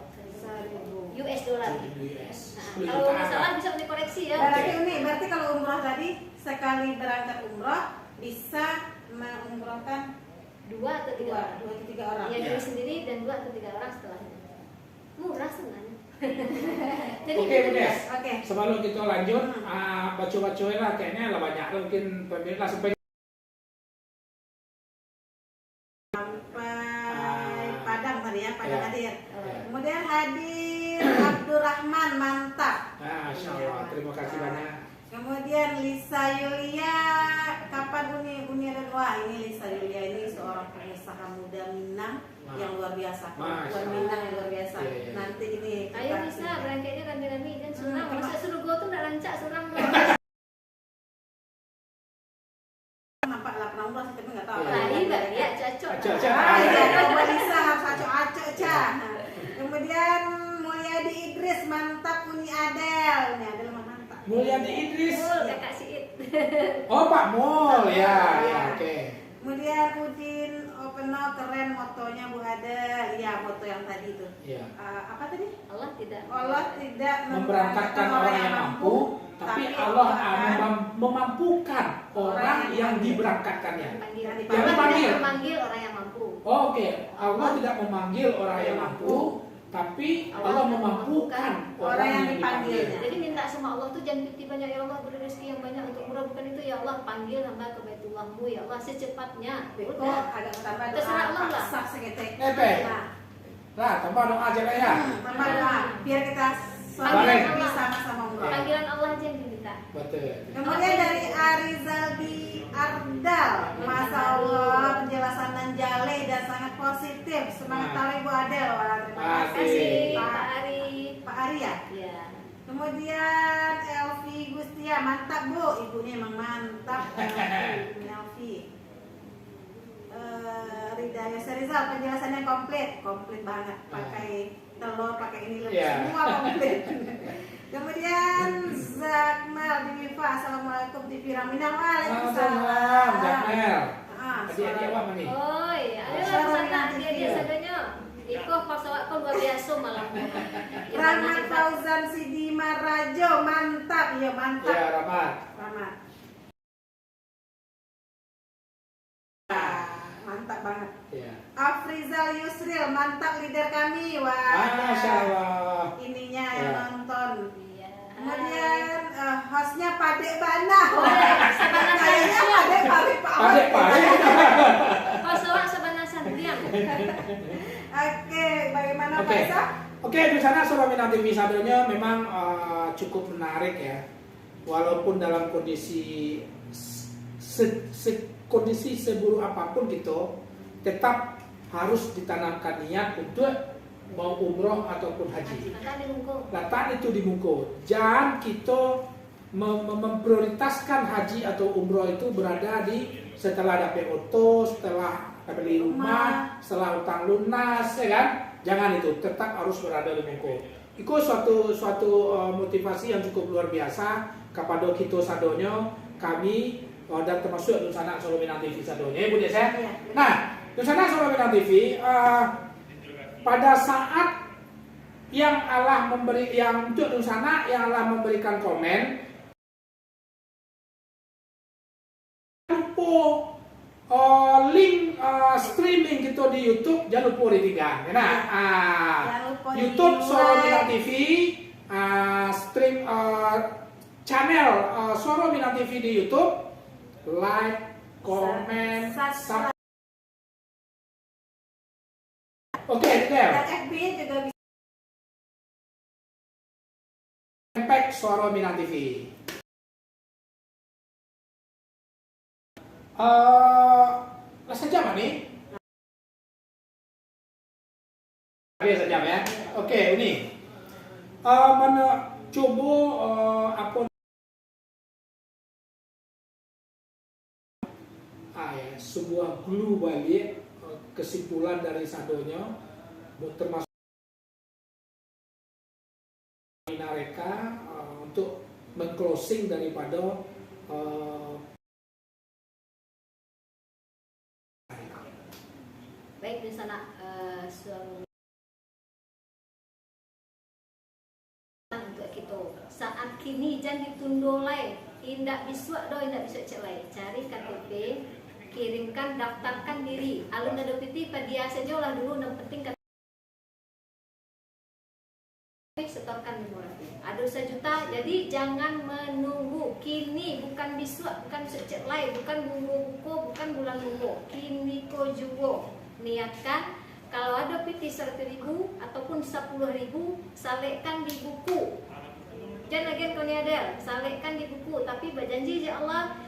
1.000 US dollar. US. Nah, 10 kalau jutaan. nggak salah bisa Uni koreksi ya. Berarti kalau umroh tadi sekali berangkat umroh bisa mengumrohkan 2 atau 3 orang. 2 atau 3 orang. Ya Iya. diri sendiri dan 2 atau 3 orang setelahnya. Murah sebenarnya. Jadi Oke, gitu, Bunda. guys. Oke. Sebelum kita lanjut, baca-bacain lah kayaknya lah banyak lah mungkin pemirsa sampai Sampai Padang tadi ya, Padang Ya. hadir. Ya. Kemudian hadir Abdurrahman, mantap. Masya Allah, terima kasih banyak. Kemudian Lisa Yulia, kapan Uni dan wah ini Lisa Yulia ini seorang pengusaha muda Minang yang luar biasa. Masya Bukan Minang yang luar biasa. Iya, iya. Nanti ini Ayo bisa berangkatnya rame-rame dan surang. Hmm, Masa suruh gua tuh nggak rancak surang dong. nampak lah pernah umrah tapi nggak tahu. Iya. Nah, iya, ya cocok. Cocok. Ah iya, coba Lisa harus acok-acok Cah. Kemudian Mulyadi Idris, mantap Uni Adel. Uni Adel mantap. Mulyadi Idris. Mul, kakak Siit. Oh, Pak Mul. Ya, ya, oke. Kemudian Udin Openo, keren motonya Bu Adel. Iya, moto yang tadi itu. Iya. Apa tadi? Allah tidak. Allah tidak Memberangkatkan orang yang mampu, tapi Allah memampukan orang yang diberangkatkannya. Memanggil. Yang dipanggil. Allah tidak memanggil orang yang mampu. Oh, oke, Allah tidak memanggil orang yang mampu, tapi Allah memampukan orang yang dipanggilnya. Jadi minta sama Allah tuh jangan piti banyak, ya Allah beri rezeki yang banyak untuk murah, bukan itu. Ya Allah panggil hamba ke Baitullahmu, ya Allah secepatnya. Kok Udah. agak tambah Terserah Allah doa lah. paksa seketek. Epe. Nah, Nah, tambah doa aja lah ya. tambah doa biar kita Balik. bisa sama-sama umrah. Panggilan Allah aja yang diminta. Betul. Kemudian dari Arizaldi Ardal, Masya Allah penjelasan dan jale dan sangat positif. Semangat Nah. tahu Ibu Adel. Wah, terima Terima kasih Kasih Pak, Pak Ari. Pak Ari ya. Ya. Kemudian Elvi Gustia, mantap Bu, ibunya emang mantap. Elvi. Rida Yosrizal, penjelasannya komplit banget. Pakai telur, pakai ini lebih Iya. semua komplit. Kemudian Zakmal Diviva, assalamualaikum TV Ramina, Waalaikumsalam, Jamel. Tadi suara- apa nih? Oh iya, ayo Suara lah sana yang dia kecil. sadanya. Iko pasawat kau luar biasa malam. Rahmat Fauzan Sidima Rajo, mantap, ya mantap. Ya, Rahmat. Rahmat. Mantap banget. Ya. Afrizal Yusril, mantap leader kami. Wah, Masya Allah. ininya Ya. yang nonton. Iya. Kemudian hostnya Padek Bana. Sabana Kayaknya Padek Padek Pak Ahmad. Padek. Pasawat sabana sandiang. Oke, bagaimana Oke. Pak Isa? Oke, di sana Sobat Minang TV Sadanya memang cukup menarik ya. Walaupun dalam kondisi kondisi seburuk apapun gitu, tetap harus ditanamkan niat untuk mau umroh ataupun haji. Letak itu di muka. Jangan kita memprioritaskan haji atau umroh itu berada di setelah dapat auto, setelah beli rumah, setelah utang lunas, ya kan? Jangan itu, tetap harus berada di muka. Itu suatu motivasi yang cukup luar biasa kepada kita sadonyo, kami dan termasuk Dunsana Solo Minang TV sadonyo, Bu Desa. Nah, Dunsana Solo Minang TV pada saat yang Allah memberi, yang untuk Dunsana yang Allah memberikan komen, lupa link streaming gitu di YouTube, jangan lupa dipegang. Nah, YouTube Solo Minang TV, stream channel Solo Minang TV di YouTube, like, comment, subscribe. Oke, Dan FB juga bisa. Impact Solo Minang TV. Sejam nih? Sejam ya. Oke, ini mana coba apa? Ya, sebuah clue balik kesimpulan dari sadonyo, termasuk mereka untuk mengclosing daripada baik di sana untuk kita saat kini jangan ditunda lain, indak bisa celai, cari KTP, kirimkan, daftarkan diri, alun ada piti dia saja lah dulu, yang penting setorkan 500, ada 1 juta. Jadi jangan menunggu, kini bukan bisa, bukan celai, bukan buku, bukan bulan buku, kini ko juga niatkan. Kalau ada piti 100.000 ataupun 10.000, salehkan di buku. Jangan lagi kau niadel, salehkan di buku. Tapi berjanji ya Allah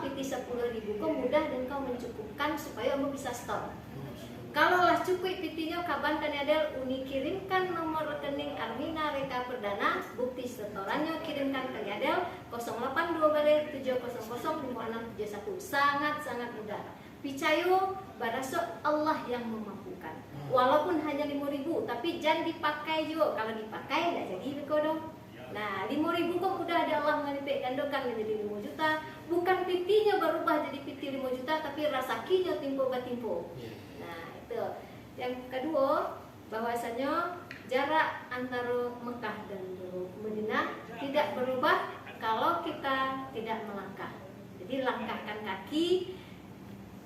piti 10.000 kau mudah dan kau mencukupkan supaya kamu bisa store. Kalau lah cukup pitinya kaban kan niadel, uni kirimkan nomor rekening Armina Reka Perdana, bukti setorannya kirimkan ke niadel 082-700-5671. Sangat mudah. Picayo baraso Allah yang memampukan. Walaupun hanya 5.000, tapi jangan dipakai juga. Kalau dipakai nggak jadi bekodong. Nah, 5.000 kok udah ada Allah melipat gandokan menjadi 5 juta. Bukan pitinya berubah jadi piti 5 juta, tapi rasakinya timpo batimpo. Nah, itu. Yang kedua, bahwasanya jarak antara Mekah dan Madinah tidak berubah kalau kita tidak melangkah. Jadi langkahkan kaki.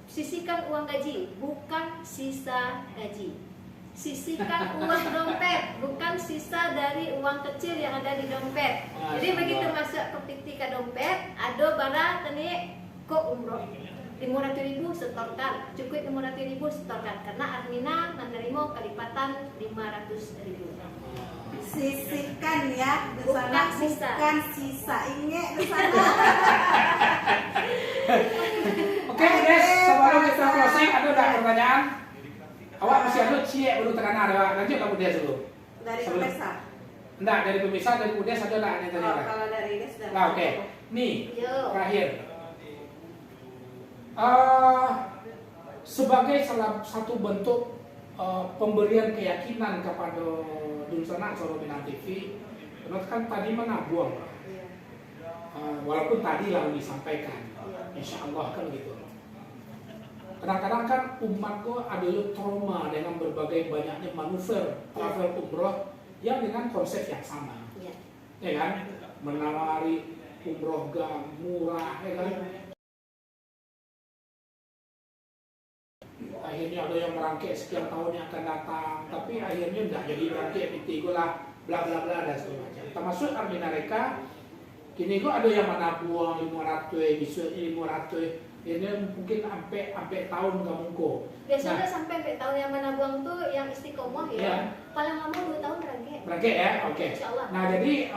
Sisihkan uang gaji, bukan sisa gaji. Sisihkan uang dompet, bukan sisa dari uang kecil yang ada di dompet. Jadi begitu masuk ke piti ke dompet, ada barang tadi kok umroh 500.000 setorkan, cukup 500.000 setorkan, karena Armina menerima kelipatan 500.000. Sisihkan ya, bukan sisa. Bukan sisa, ingat di sana. Oke, guys, sebelum kita closing, ada pertanyaan? Awak masih ada cie belum tekanan ada, lanjut kamu dia dulu. Dari pemirsa? Enggak, dari pemirsa, dari Kudes ada lah yang tanya. Kalau dari ini sudah. Nah, oke. Nih, terakhir. Sebagai salah satu bentuk pemberian keyakinan kepada Dunsana Solo Minang TV, kan tadi menabung. Walaupun tadi lalu disampaikan, insya Allah kan gitu. Kadang-kadang kan umatku adalah trauma dengan berbagai banyaknya manuver travel umroh yang dengan konsep yang sama, ya kan? Menawari umroh murah, ya kan? Akhirnya ada yang merangkik sekian tahun yang akan datang, tapi akhirnya nggak jadi merangkik pitigo lah, bla bla bla dan segala macam. Termasuk Armina Reka, kini kok ada yang mana buang 500, bisa 500. Ini mungkin sampai tahun kamu kok. Biasanya sampai tahun yang mana buang tuh yang istiqomah ya. Paling lama 2 tahun berangkat ya, oke. Nah jadi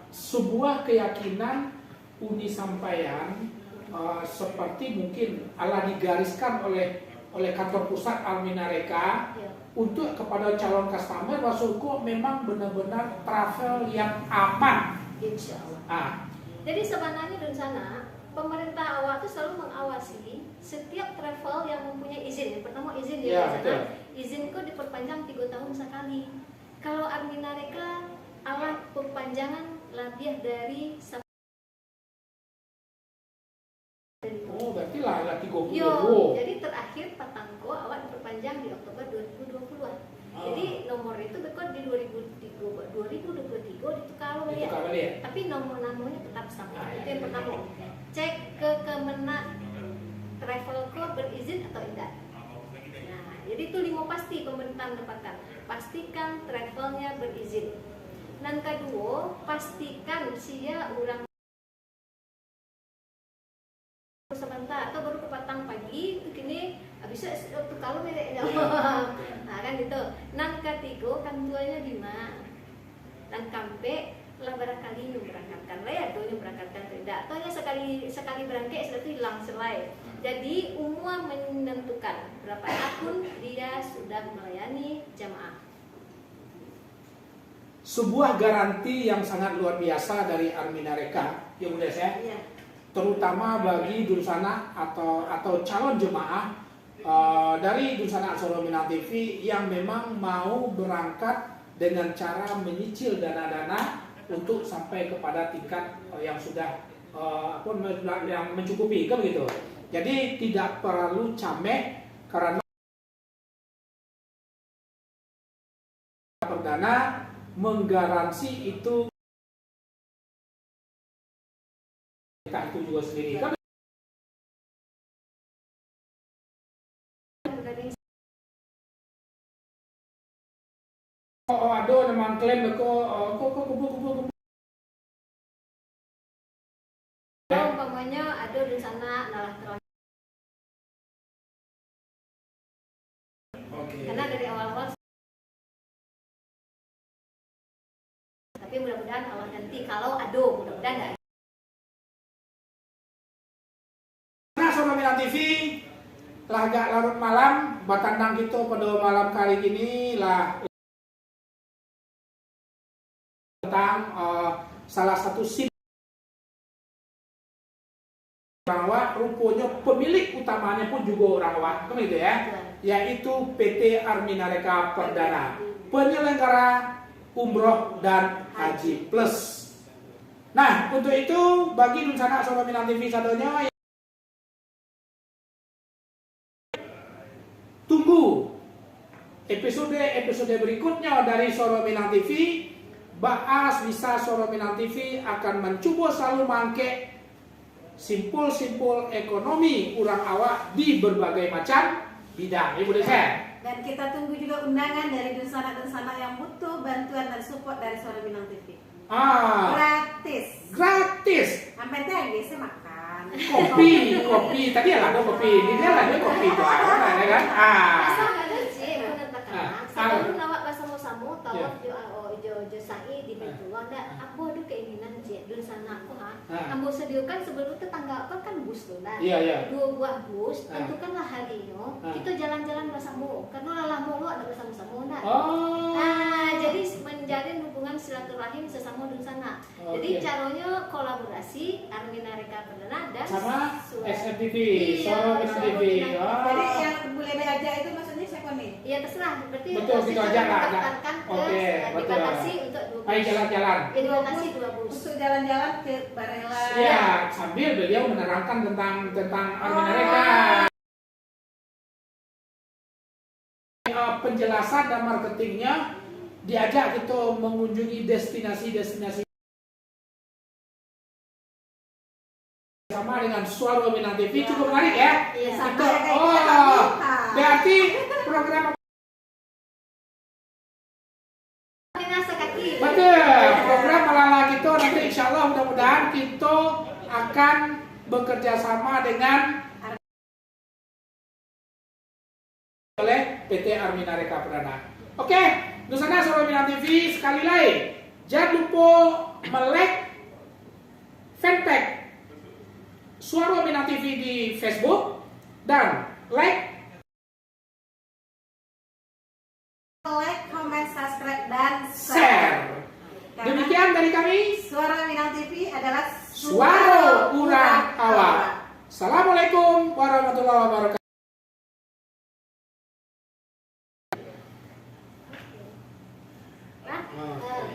sebuah keyakinan uni sampaian seperti mungkin ala digariskan oleh kantor pusat Alminareka Ya. untuk kepada calon customer, maksudku memang benar-benar travel yang aman. Insya Allah. Ah, Jadi sebenarnya di sana pemerintah awak itu selalu mengawasi setiap travel yang mempunyai izin. Yang pertama izin di Ya, sana, betul. izin itu diperpanjang 3 tahun sekali. Kalau Arminareka alat perpanjangan lebih dari oh berarti lah 30. jadi terakhir Patangko awak diperpanjang di Oktober 2020. Jadi nomor itu bekod di 2023 ditukar Itu ya. kabar ya. Tapi nomor-nomornya tetap sama. Ah, Itu ya. yang pertama. Cek ke Kemenak Travelco berizin atau tidak. Nah, jadi itu 5 pasti pemerintah mendapatkan. Pastikan travelnya berizin. Dan kedua, pastikan sia orang sebentar atau baru ke Patang pagi itu kini bisa waktu kalau mereka nah kan gitu. Nan ketiga kan tuanya 5 dan kampe lah barangkali nyu berangkatkan lah ya nyu berangkatkan tidak atau ya sekali berangkat sudah itu hilang selai. Jadi umum menentukan berapa tahun dia sudah melayani jamaah. Sebuah garansi yang sangat luar biasa dari Arminareka, ya Bunda saya, Iya. terutama bagi Dunsana atau calon jemaah dari Dunsana Ansarul Minang TV yang memang mau berangkat dengan cara menyicil dana-dana untuk sampai kepada tingkat yang sudah yang mencukupi, kan begitu. Jadi tidak perlu camek karena perdana menggaransi itu kita itu juga sendiri. Kan ada memang klaim kumpul. Kalau umpamanya ada di sana nalah terakhir. Oke. Karena dari awal-awal tapi mudah-mudahan Allah ganti kalau ada mudah-mudahan nggak. Nah, Sobat Minang TV, lah agak larut malam, batandang kita pada malam kali ini lah tentang salah satu sim orang awak, rupanya pemilik utamanya pun juga orang awak, kan gitu ya, yaitu PT Arminareka Perdana, penyelenggara umroh dan haji plus. Nah, untuk itu bagi Dunsana Sobat Minang TV sadonya tunggu episode berikutnya dari Soro Minang TV. Baas bisa Soro Minang TV akan mencoba selalu mangke simpul-simpul ekonomi orang awak di berbagai macam bidang. Ibu Desa. Dan kita tunggu juga undangan dari Dunsana-Dunsana yang butuh bantuan dan support dari Suara Minang TV. Gratis. Sampai tadi saya makan. Kopi. Tadi ada kopi. Ini dia ada kopi itu ada kan? Asal ada sih menentangkan. Sebelum nawak bersama-sama tawaf jo sai di Baitullah ndak aku ada keinginan je di sana aku ambo sediakan sebelum itu tanggal apa kan bus tuh nah. Iya. 2 buah bus tentukanlah harinya kita jalan-jalan bersama karena lalah mulu ada bersama-sama nah. Jadi menjalin hubungan silaturahim sesama di sana. Jadi caranya kolaborasi Arminareka Perdana dan sama SMTV, Iya, Soro Minang TV. Jadi yang boleh diajak itu maksudnya siapa nih? Iya terserah, berarti Betul, gitu aja lah. Oke, betul. dibatasi untuk 2 bus. Ayo jalan-jalan. Ya, dibatasi 2 bus. Untuk jalan-jalan ke Barela. Ya, sambil beliau menerangkan tentang Arminareka. Penjelasan dan marketingnya diajak kita mengunjungi destinasi-destinasi sama dengan Suara Minang TV cukup menarik ya. Iya, Sama Itu, kayak kita. berarti program kaki. betul, program Malala kita nanti insya Allah mudah-mudahan kita akan bekerja sama dengan oleh PT Arminareka Perdana. Oke, Nusana Soro Minang TV sekali lagi jangan lupa melek fanpage Suara Minang TV di Facebook dan like, comment, subscribe, dan share. Karena Demikian dari kami. Suara Minang TV adalah Suara Urang Awak. Assalamualaikum warahmatullahi wabarakatuh. Nah,